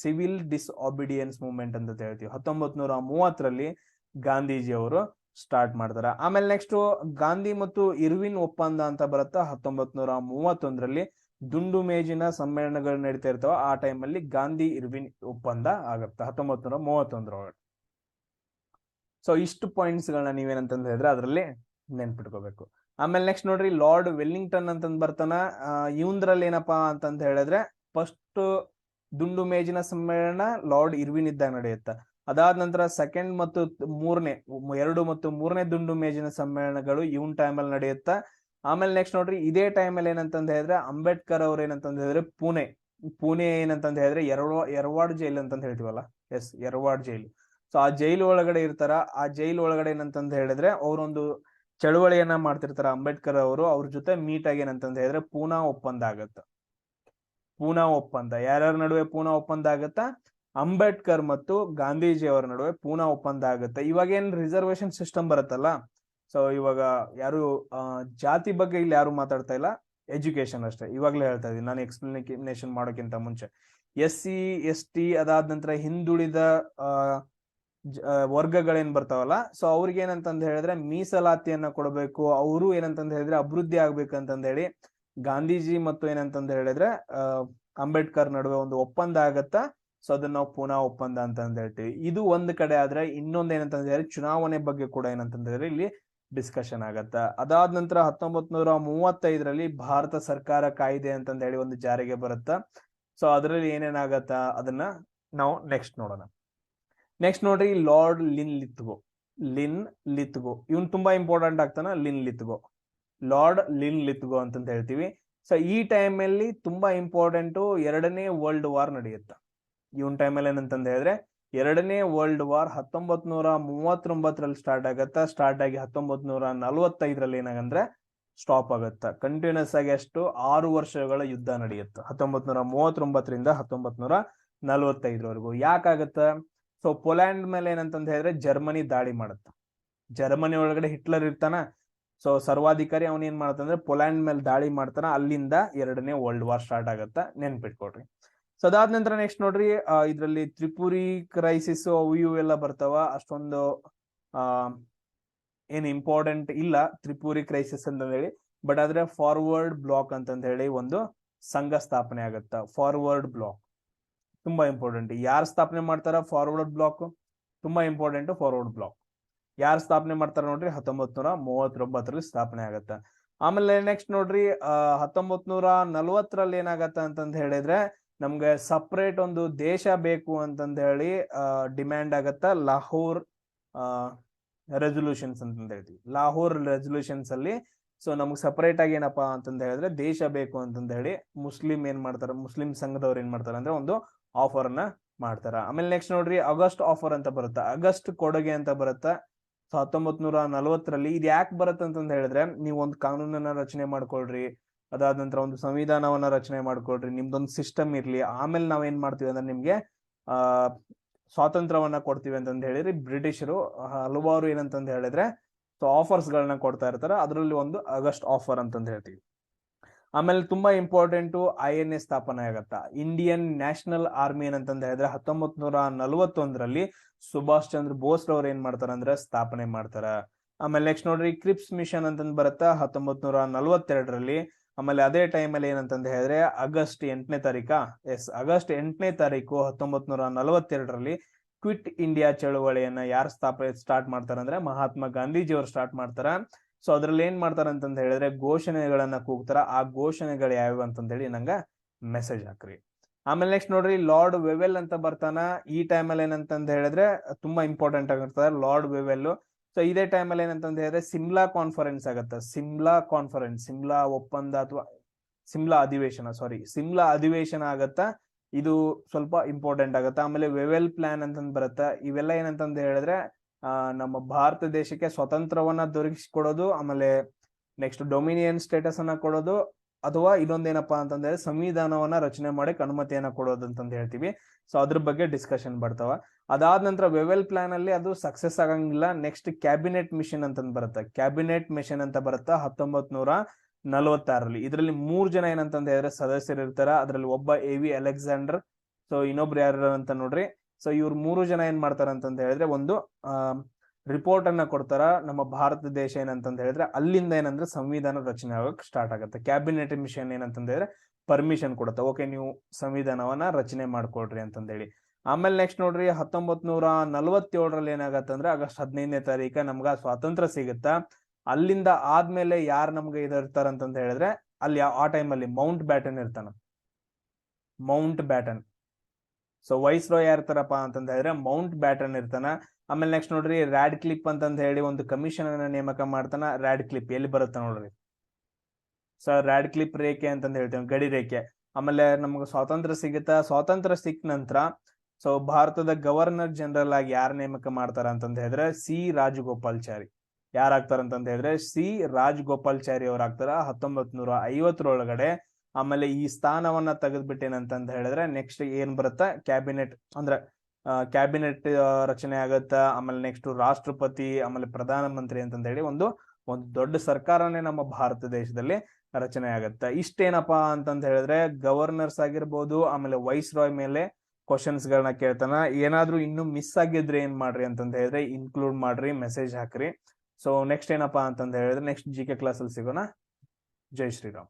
ಸಿವಿಲ್ ಡಿಸ್ಒಬಿಡಿಯನ್ಸ್ ಮೂವ್ಮೆಂಟ್ ಅಂತ ಹೇಳ್ತೀವಿ. 1930 ಗಾಂಧೀಜಿ ಅವರು ಸ್ಟಾರ್ಟ್ ಮಾಡ್ತಾರ. ಆಮೇಲೆ ನೆಕ್ಸ್ಟ್ ಗಾಂಧಿ ಮತ್ತು ಇರ್ವಿನ್ ಒಪ್ಪಂದ ಅಂತ ಬರುತ್ತಾ 1931 ದುಂಡು ಮೇಜಿನ ಸಮ್ಮೇಳನಗಳು ನಡೀತಾ ಇರ್ತಾವ. ಆ ಟೈಮಲ್ಲಿ ಗಾಂಧಿ ಇರ್ವಿನ್ ಒಪ್ಪಂದ ಆಗತ್ತ 1931. ಸೊ ಇಷ್ಟು ಪಾಯಿಂಟ್ಸ್ ಗಳನ್ನ ನೀವೇನಂತಂದ್ ಹೇಳಿದ್ರೆ ಅದರಲ್ಲಿ ನೆನ್ಪಿಟ್ಕೋಬೇಕು. ಆಮೇಲೆ ನೆಕ್ಸ್ಟ್ ನೋಡ್ರಿ, ಲಾರ್ಡ್ ವೆಲ್ಲಿಂಗ್ಟನ್ ಅಂತಂದ್ ಬರ್ತಾನ. ಇವಂದ್ರಲ್ಲಿ ಏನಪ್ಪಾ ಅಂತಂದ್ ಹೇಳಿದ್ರೆ ಫಸ್ಟ್ ದುಂಡು ಮೇಜಿನ ಸಮ್ಮೇಳನ ಲಾರ್ಡ್ ಇರ್ವಿನ್ ಇದ್ದಾಗ ನಡೆಯುತ್ತ. ಅದಾದ ನಂತರ ಸೆಕೆಂಡ್ ಮತ್ತು ಎರಡು ಮತ್ತು ಮೂರನೇ ದುಂಡು ಮೇಜಿನ ಸಮ್ಮೇಳನಗಳು ಇವನ್ ಟೈಮಲ್ಲಿ ನಡೆಯುತ್ತ. ಆಮೇಲೆ ನೆಕ್ಸ್ಟ್ ನೋಡ್ರಿ, ಇದೇ ಟೈಮಲ್ಲಿ ಏನಂತಂದ್ ಹೇಳಿದ್ರೆ ಅಂಬೇಡ್ಕರ್ ಅವ್ರ ಏನಂತಂದ್ ಹೇಳಿದ್ರೆ ಪುಣೆ ಏನಂತಂದ್ ಹೇಳಿದ್ರೆ ಎರವಾಡ್ ಜೈಲ್ ಅಂತಂದ್ ಹೇಳ್ತೀವಲ್ಲ, ಎರವಾಡ್ ಜೈಲು. ಸೊ ಆ ಜೈಲು ಒಳಗಡೆ ಇರ್ತಾರ. ಆ ಜೈಲು ಒಳಗಡೆ ಏನಂತಂದ್ ಹೇಳಿದ್ರೆ ಅವರೊಂದು ಚಳುವಳಿಯನ್ನ ಮಾಡ್ತಿರ್ತಾರ ಅಂಬೇಡ್ಕರ್ ಅವರು. ಅವ್ರ ಜೊತೆ ಮೀಟ್ ಆಗಿ ಏನಂತಂದ್ ಹೇಳಿದ್ರೆ ಪೂನಾ ಒಪ್ಪಂದ ಆಗತ್ತ. ಪೂನಾ ಒಪ್ಪಂದ ಯಾರ್ಯಾರ ನಡುವೆ ಪೂನಾ ಒಪ್ಪಂದ ಆಗತ್ತಾ? ಅಂಬೇಡ್ಕರ್ ಮತ್ತು ಗಾಂಧೀಜಿ ಅವರ ನಡುವೆ ಪೂನಾ ಒಪ್ಪಂದ ಆಗುತ್ತೆ. ಇವಾಗ ಏನ್ ರಿಸರ್ವೇಶನ್ ಸಿಸ್ಟಮ್ ಬರುತ್ತಲ್ಲ, ಸೊ ಇವಾಗ ಯಾರು ಜಾತಿ ಬಗ್ಗೆ ಇಲ್ಲಿ ಯಾರು ಮಾತಾಡ್ತಾ ಇಲ್ಲ, ಎಜುಕೇಶನ್ ಅಷ್ಟೇ. ಇವಾಗ್ಲೇ ಹೇಳ್ತಾ ಇದೀನಿ ನಾನು ಎಕ್ಸ್ಪ್ಲನೇಷನ್ ಮಾಡೋಕ್ಕಿಂತ ಮುಂಚೆ. SC ST ಅದಾದ ನಂತರ ಹಿಂದುಳಿದ ವರ್ಗಗಳೇನ್ ಬರ್ತಾವಲ್ಲ, ಸೊ ಅವ್ರಿಗೆ ಏನಂತಂದ್ ಹೇಳಿದ್ರೆ ಮೀಸಲಾತಿಯನ್ನ ಕೊಡಬೇಕು. ಅವರು ಏನಂತಂದ್ ಹೇಳಿದ್ರೆ ಅಭಿವೃದ್ಧಿ ಆಗ್ಬೇಕಂತಂದ್ ಹೇಳಿ ಗಾಂಧೀಜಿ ಮತ್ತು ಏನಂತಂದ್ ಹೇಳಿದ್ರೆ ಅಂಬೇಡ್ಕರ್ ನಡುವೆ ಒಂದು ಒಪ್ಪಂದ ಆಗತ್ತಾ. ಸೊ ಅದನ್ನ ನಾವು ಪೂನಾ ಒಪ್ಪಂದ ಅಂತಂದ್ ಹೇಳ್ತೀವಿ. ಇದು ಒಂದ್ ಕಡೆ ಆದ್ರೆ, ಇನ್ನೊಂದ್ ಏನಂತಂದ್ ಹೇಳಿದ್ರೆ ಚುನಾವಣೆ ಬಗ್ಗೆ ಕೂಡ ಏನಂತಂದ್ ಹೇಳಿದ್ರೆ ಇಲ್ಲಿ ಡಿಸ್ಕಷನ್ ಆಗತ್ತ. ಅದಾದ ನಂತರ 1935 ಭಾರತ ಸರ್ಕಾರ ಕಾಯ್ದೆ ಅಂತಂದ್ ಹೇಳಿ ಒಂದು ಜಾರಿಗೆ ಬರುತ್ತ. ಸೊ ಅದರಲ್ಲಿ ಏನೇನಾಗತ್ತ ಅದನ್ನ ನಾವು ನೆಕ್ಸ್ಟ್ ನೋಡೋಣ. ನೆಕ್ಸ್ಟ್ ನೋಡ್ರಿ, ಲಾರ್ಡ್ ಲಿನ್ ಲಿತ್ಗೋ ಇವನ್ ತುಂಬಾ ಇಂಪಾರ್ಟೆಂಟ್ ಆಗ್ತಾನ. ಲಾರ್ಡ್ ಲಿನ್ ಲಿತ್ಗೋ ಅಂತಂತ ಹೇಳ್ತೀವಿ. ಸೊ ಈ ಟೈಮ್ ಅಲ್ಲಿ ತುಂಬಾ ಇಂಪಾರ್ಟೆಂಟ್, ಎರಡನೇ ವರ್ಲ್ಡ್ ವಾರ್ ನಡೆಯುತ್ತ. ಇವನ್ ಟೈಮಲ್ಲಿ ಏನಂತಂದ ಹೇಳಿದ್ರೆ ಎರಡನೇ ವರ್ಲ್ಡ್ ವಾರ್ 1939 ಸ್ಟಾರ್ಟ್ ಆಗತ್ತ. ಸ್ಟಾರ್ಟ್ ಆಗಿ 1945 ಏನಾಗಂದ್ರೆ ಸ್ಟಾಪ್ ಆಗತ್ತ. ಕಂಟಿನ್ಯೂಸ್ ಆಗಿ ಅಷ್ಟು 6 ವರ್ಷಗಳ ಯುದ್ಧ ನಡೆಯುತ್ತ 1939 1945 ಯಾಕಾಗತ್ತ? ಸೊ ಪೋಲ್ಯಾಂಡ್ ಮೇಲೆ ಏನಂತಂದ ಹೇಳಿದ್ರೆ ಜರ್ಮನಿ ದಾಳಿ ಮಾಡುತ್ತ. ಜರ್ಮನಿ ಒಳಗಡೆ ಹಿಟ್ಲರ್ ಇರ್ತಾನ. ಸೊ ಸರ್ವಾಧಿಕಾರಿ ಅವನ್ ಏನ್ ಮಾಡತ್ತಂದ್ರೆ ಪೋಲ್ಯಾಂಡ್ ಮೇಲೆ ದಾಳಿ ಮಾಡ್ತಾನ. ಅಲ್ಲಿಂದ ಎರಡನೇ ವರ್ಲ್ಡ್ ವಾರ್ ಸ್ಟಾರ್ಟ್ ಆಗತ್ತ, ನೆನ್ಪಿಟ್ಕೊಡ್ರಿ. ಸೊ ಅದಾದ ನಂತರ ನೆಕ್ಸ್ಟ್ ನೋಡ್ರಿ, ಇದ್ರಲ್ಲಿ ತ್ರಿಪುರಿ ಕ್ರೈಸಿಸ್ ಅವು ಇವು ಎಲ್ಲ ಬರ್ತಾವ. ಅಷ್ಟೊಂದು ಏನ್ ಇಂಪಾರ್ಟೆಂಟ್ ಇಲ್ಲ ತ್ರಿಪುರಿ ಕ್ರೈಸಿಸ್ ಅಂತ ಹೇಳಿ. ಬಟ್ ಆದ್ರೆ ಫಾರ್ವರ್ಡ್ ಬ್ಲಾಕ್ ಅಂತಂದ ಹೇಳಿ ಒಂದು ಸಂಘ ಸ್ಥಾಪನೆ ಆಗತ್ತ. ಫಾರ್ವರ್ಡ್ ಬ್ಲಾಕ್ ತುಂಬಾ ಇಂಪಾರ್ಟೆಂಟ್. ಯಾರು ಸ್ಥಾಪನೆ ಮಾಡ್ತಾರ ಫಾರ್ವರ್ಡ್ ಬ್ಲಾಕ್? ತುಂಬಾ ಇಂಪಾರ್ಟೆಂಟ್. ಫಾರ್ವರ್ಡ್ ಬ್ಲಾಕ್ ಯಾರು ಸ್ಥಾಪನೆ ಮಾಡ್ತಾರ ನೋಡ್ರಿ, 1939ರಲ್ಲಿ ಸ್ಥಾಪನೆ ಆಗತ್ತ. ಆಮೇಲೆ ನೆಕ್ಸ್ಟ್ ನೋಡ್ರಿ 1940ರಲ್ಲಿ ಏನಾಗತ್ತ ಅಂತಂದ ಹೇಳಿದ್ರೆ ನಮ್ಗೆ ಸಪ್ರೇಟ್ ಒಂದು ದೇಶ ಬೇಕು ಅಂತಂದ ಹೇಳಿ ಡಿಮ್ಯಾಂಡ್ ಆಗತ್ತ. ಲಾಹೋರ್ ರೆಸೊಲ್ಯೂಷನ್ಸ್ ಅಂತಂದ ಹೇಳ್ತೀವಿ. ಲಾಹೋರ್ ರೆಸೊಲ್ಯೂಷನ್ಸ್ ಅಲ್ಲಿ ಸೊ ನಮ್ಗೆ ಸಪರೇಟ್ ಆಗಿ ಏನಪ್ಪಾ ಅಂತಂದ ಹೇಳಿದ್ರೆ ದೇಶ ಬೇಕು ಅಂತಂದ ಹೇಳಿ ಮುಸ್ಲಿಂ ಏನ್ ಮಾಡ್ತಾರ, ಮುಸ್ಲಿಂ ಸಂಘದವ್ರು ಏನ್ ಮಾಡ್ತಾರ ಅಂದ್ರೆ ಒಂದು ಆಫರ್ ನ ಮಾಡ್ತಾರ. ಆಮೇಲೆ ನೆಕ್ಸ್ಟ್ ನೋಡ್ರಿ ಆಗಸ್ಟ್ ಆಫರ್ ಅಂತ ಬರುತ್ತಾ, ಆಗಸ್ಟ್ ಕೊಡುಗೆ ಅಂತ ಬರುತ್ತಾ 1940ರಲ್ಲಿ. ಇದು ಯಾಕೆ ಬರುತ್ತೆ ಅಂತಂದ ಹೇಳಿದ್ರೆ ನೀವು ಒಂದು ಕಾನೂನನ್ನ ರಚನೆ ಮಾಡ್ಕೊಳ್ರಿ, ಅದಾದ ನಂತರ ಒಂದು ಸಂವಿಧಾನವನ್ನ ರಚನೆ ಮಾಡ್ಕೊಳ್ರಿ, ನಿಮ್ದೊಂದು ಸಿಸ್ಟಮ್ ಇರ್ಲಿ, ಆಮೇಲೆ ನಾವೇನ್ ಮಾಡ್ತೀವಿ ಅಂದ್ರೆ ನಿಮ್ಗೆ ಸ್ವಾತಂತ್ರ್ಯವನ್ನ ಕೊಡ್ತೀವಿ ಅಂತಂದ ಹೇಳಿದ್ರೆ ಬ್ರಿಟಿಷರು ಹಲವಾರು ಏನಂತಂದ ಹೇಳಿದ್ರೆ ಸೊ ಆಫರ್ಸ್ ಗಳನ್ನ ಕೊಡ್ತಾ ಇರ್ತಾರೆ. ಅದರಲ್ಲಿ ಒಂದು ಆಗಸ್ಟ್ ಆಫರ್ ಅಂತಂದ ಹೇಳ್ತೀವಿ. ಆಮೇಲೆ ತುಂಬಾ ಇಂಪಾರ್ಟೆಂಟ್ INA ಸ್ಥಾಪನೆ ಆಗತ್ತ. ಇಂಡಿಯನ್ ನ್ಯಾಷನಲ್ ಆರ್ಮಿ ಏನಂತಂದ ಹೇಳಿದ್ರೆ 1941ರಲ್ಲಿ ಸುಭಾಷ್ ಚಂದ್ರ ಬೋಸ್ ರವ್ರು ಏನ್ ಮಾಡ್ತಾರ ಅಂದ್ರೆ ಸ್ಥಾಪನೆ ಮಾಡ್ತಾರ. ಆಮೇಲೆ ನೆಕ್ಸ್ಟ್ ನೋಡ್ರಿ ಕ್ರಿಪ್ಸ್ ಮಿಷನ್ ಅಂತಂದ್ ಬರುತ್ತಾ 1942ರಲ್ಲಿ. ಆಮೇಲೆ ಅದೇ ಟೈಮ್ ಅಲ್ಲಿ ಏನಂತಂದ ಹೇಳಿದ್ರೆ ಆಗಸ್ಟ್ 8ನೇ ತಾರೀಕ ಆಗಸ್ಟ್ 8ನೇ ತಾರೀಕು 1942ರಲ್ಲಿ ಕ್ವಿಟ್ ಇಂಡಿಯಾ ಚಳವಳಿಯನ್ನ ಯಾರು ಸ್ಟಾರ್ಟ್ ಮಾಡ್ತಾರ ಅಂದ್ರೆ ಮಹಾತ್ಮ ಗಾಂಧೀಜಿ ಅವರು ಸ್ಟಾರ್ಟ್ ಮಾಡ್ತಾರ. ಸೊ ಅದ್ರಲ್ಲಿ ಏನ್ ಮಾಡ್ತಾರ ಅಂತಂದ ಹೇಳಿದ್ರೆ ಘೋಷಣೆಗಳನ್ನ ಕೂಗ್ತಾರ. ಆ ಘೋಷಣೆಗಳು ಯಾವ್ಯಾವ ಅಂತಂದ ಹೇಳಿ ನಂಗ ಮೆಸೇಜ್ ಹಾಕ್ರಿ. ಆಮೇಲೆ ನೆಕ್ಸ್ಟ್ ನೋಡ್ರಿ ಲಾರ್ಡ್ ವೆವೆಲ್ ಅಂತ ಬರ್ತಾನ. ಈ ಟೈಮ್ ಅಲ್ಲಿ ಏನಂತಂದ ಹೇಳಿದ್ರೆ ತುಂಬಾ ಇಂಪಾರ್ಟೆಂಟ್ ಆಗಿರ್ತಾರೆ ಲಾರ್ಡ್ ವೆವೆಲ್. ಸೊ ಇದೇ ಟೈಮ್ ಅಲ್ಲಿ ಏನಂತಂದ ಹೇಳಿದ್ರೆ ಸಿಮ್ಲಾ ಕಾನ್ಫರೆನ್ಸ್ ಆಗತ್ತ. ಸಿಮ್ಲಾ ಕಾನ್ಫರೆನ್ಸ್, ಸಿಮ್ಲಾ ಒಪ್ಪಂದ ಅಥವಾ ಸಿಮ್ಲಾ ಅಧಿವೇಶನ ಆಗತ್ತ. ಇದು ಸ್ವಲ್ಪ ಇಂಪಾರ್ಟೆಂಟ್ ಆಗತ್ತ. ಆಮೇಲೆ ವೆವೆಲ್ ಪ್ಲಾನ್ ಅಂತಂದ್ ಬರುತ್ತ. ಇವೆಲ್ಲ ಏನಂತಂದ ಹೇಳಿದ್ರೆ ನಮ್ಮ ಭಾರತ ದೇಶಕ್ಕೆ ಸ್ವತಂತ್ರವನ್ನ ದೊರಕಿಸಿಕೊಡೋದು, ಆಮೇಲೆ ನೆಕ್ಸ್ಟ್ ಡೊಮಿನಿಯನ್ ಸ್ಟೇಟಸ್ ಅನ್ನ ಕೊಡೋದು, ಅಥವಾ ಇದೊಂದೇನಪ್ಪಾ ಅಂತಂದ್ರೆ ಸಂವಿಧಾನವನ್ನ ರಚನೆ ಮಾಡಕ್ ಅನುಮತಿಯನ್ನ ಕೊಡೋದು ಅಂತಂದ ಹೇಳ್ತೀವಿ. ಸೊ ಅದ್ರ ಬಗ್ಗೆ ಡಿಸ್ಕಷನ್ ಬರ್ತಾವ. ಅದಾದ ನಂತರ ವೆವೆಲ್ ಪ್ಲಾನ್ ಅಲ್ಲಿ ಅದು ಸಕ್ಸಸ್ ಆಗಂಗಿಲ್ಲ. ನೆಕ್ಸ್ಟ್ ಕ್ಯಾಬಿನೆಟ್ ಮಿಷನ್ ಅಂತಂದ್ ಬರುತ್ತೆ. ಕ್ಯಾಬಿನೆಟ್ ಮಿಷನ್ ಅಂತ ಬರುತ್ತಾ 1946ರಲ್ಲಿ. ಇದರಲ್ಲಿ 3 ಜನ ಏನಂತಂದ ಹೇಳಿದ್ರೆ ಸದಸ್ಯರು ಇರ್ತಾರ. ಅದ್ರಲ್ಲಿ ಒಬ್ಬ AV ಅಲೆಕ್ಸಾಂಡರ್, ಸೊ ಇನ್ನೊಬ್ರು ಯಾರು ಅಂತ ನೋಡ್ರಿ. ಸೊ ಇವ್ರು 3 ಜನ ಏನ್ ಮಾಡ್ತಾರ ಅಂತಂದ ಹೇಳಿದ್ರೆ ಒಂದು ರಿಪೋರ್ಟ್ ಅನ್ನ ಕೊಡ್ತಾರ. ನಮ್ಮ ಭಾರತ ದೇಶ ಏನಂತಂದ ಹೇಳಿದ್ರೆ ಅಲ್ಲಿಂದ ಏನಂದ್ರೆ ಸಂವಿಧಾನ ರಚನೆ ಆಗಕ್ ಸ್ಟಾರ್ಟ್ ಆಗುತ್ತೆ. ಕ್ಯಾಬಿನೆಟ್ ಮಿಷನ್ ಏನಂತಂದ ಹೇಳಿದ್ರೆ ಪರ್ಮಿಷನ್ ಕೊಡುತ್ತೆ, ಓಕೆ ನೀವು ಸಂವಿಧಾನವನ್ನ ರಚನೆ ಮಾಡ್ಕೊಳ್ರಿ ಅಂತಂದ ಹೇಳಿ. ಆಮೇಲೆ ನೆಕ್ಸ್ಟ್ ನೋಡ್ರಿ 1947ರಲ್ಲಿ ಏನಾಗತ್ತಂದ್ರೆ ಆಗಸ್ಟ್ 15ನೇ ತಾರೀಕ ನಮ್ಗ ಸ್ವಾತಂತ್ರ್ಯ ಸಿಗುತ್ತ. ಅಲ್ಲಿಂದ ಆದ್ಮೇಲೆ ಯಾರು ನಮ್ಗೆ ಇರ್ತಾರ ಅಂತಂದ ಹೇಳಿದ್ರೆ ಅಲ್ಲಿ ಆ ಟೈಮಲ್ಲಿ ಮೌಂಟ್ ಬ್ಯಾಟನ್ ಇರ್ತಾನ. Mountbatten. So viceroy ಯಾರ್ತಾರಪ್ಪ ಅಂತಂದ ಹೇಳಿದ್ರೆ ಮೌಂಟ್ ಬ್ಯಾಟನ್ ಇರ್ತಾನ. ಆಮೇಲೆ ನೆಕ್ಸ್ಟ್ ನೋಡ್ರಿ ರ್ಯಾಡ್ ಕ್ಲಿಪ್ ಅಂತಂದ ಹೇಳಿ ಒಂದು ಕಮಿಷನ್ ಅನ್ನ ನೇಮಕ ಮಾಡ್ತಾನ. ರ್ಯಾಡ್ ಕ್ಲಿಪ್ ಎಲ್ಲಿ ಬರುತ್ತೆ ನೋಡ್ರಿ, ಸೊ ರ್ಯಾಡ್ ಕ್ಲಿಪ್ ರೇಖೆ ಅಂತಂದ ಹೇಳ್ತೇವೆ, ಗಡಿ ರೇಖೆ. ಆಮೇಲೆ ನಮ್ಗೆ ಸ್ವಾತಂತ್ರ್ಯ ಸಿಗುತ್ತಾ. ಸ್ವಾತಂತ್ರ್ಯ ಸಿಕ್ಕ ನಂತರ ಸೊ ಭಾರತದ ಗವರ್ನರ್ ಜನರಲ್ ಆಗಿ ಯಾರು ನೇಮಕ ಮಾಡ್ತಾರ ಅಂತಂದ ಹೇಳಿದ್ರೆ C. ರಾಜಗೋಪಾಲ್ಚಾರಿ. ಯಾರಾಗ್ತಾರ ಅಂತಂದ ಹೇಳಿದ್ರೆ C. ರಾಜಗೋಪಾಲ್ಚಾರಿ ಅವ್ರು ಆಗ್ತಾರ 1950ರೊಳಗಡೆ. ಆಮೇಲೆ ಈ ಸ್ಥಾನವನ್ನ ತೆಗೆದ್ಬಿಟ್ಟೇನಂತಂದ ಹೇಳಿದ್ರೆ ನೆಕ್ಸ್ಟ್ ಏನ್ ಬರುತ್ತ ಕ್ಯಾಬಿನೆಟ್ ಅಂದ್ರೆ ಕ್ಯಾಬಿನೆಟ್ ರಚನೆ ಆಗತ್ತ. ಆಮೇಲೆ ನೆಕ್ಸ್ಟ್ ರಾಷ್ಟ್ರಪತಿ, ಆಮೇಲೆ ಪ್ರಧಾನ ಮಂತ್ರಿ ಅಂತಂದ ಹೇಳಿ ಒಂದು ದೊಡ್ಡ ಸರ್ಕಾರನೇ ನಮ್ಮ ಭಾರತ ದೇಶದಲ್ಲಿ ರಚನೆ ಆಗತ್ತ. ಇಷ್ಟೇನಪ್ಪಾ ಅಂತಂದ ಹೇಳಿದ್ರೆ ಗವರ್ನರ್ಸ್ ಆಗಿರ್ಬೋದು, ಆಮೇಲೆ ವೈಸ್ ರಾಯ್ ಮೇಲೆ ಕ್ವಶನ್ಸ್ ಗಳನ್ನ ಕೇಳ್ತಾನ. ಏನಾದ್ರೂ ಇನ್ನು ಮಿಸ್ ಆಗಿದ್ರೆ ಏನ್ ಮಾಡ್ರಿ ಅಂತಂದ ಹೇಳಿದ್ರೆ ಇನ್ಕ್ಲೂಡ್ ಮಾಡ್ರಿ, ಮೆಸೇಜ್ ಹಾಕ್ರಿ. ಸೊ ನೆಕ್ಸ್ಟ್ ಏನಪ್ಪಾ ಅಂತಂದ ಹೇಳಿದ್ರೆ ನೆಕ್ಸ್ಟ್ GK ಕ್ಲಾಸ್ ಅಲ್ಲಿ ಸಿಗೋಣ. ಜೈ ಶ್ರೀರಾಮ್.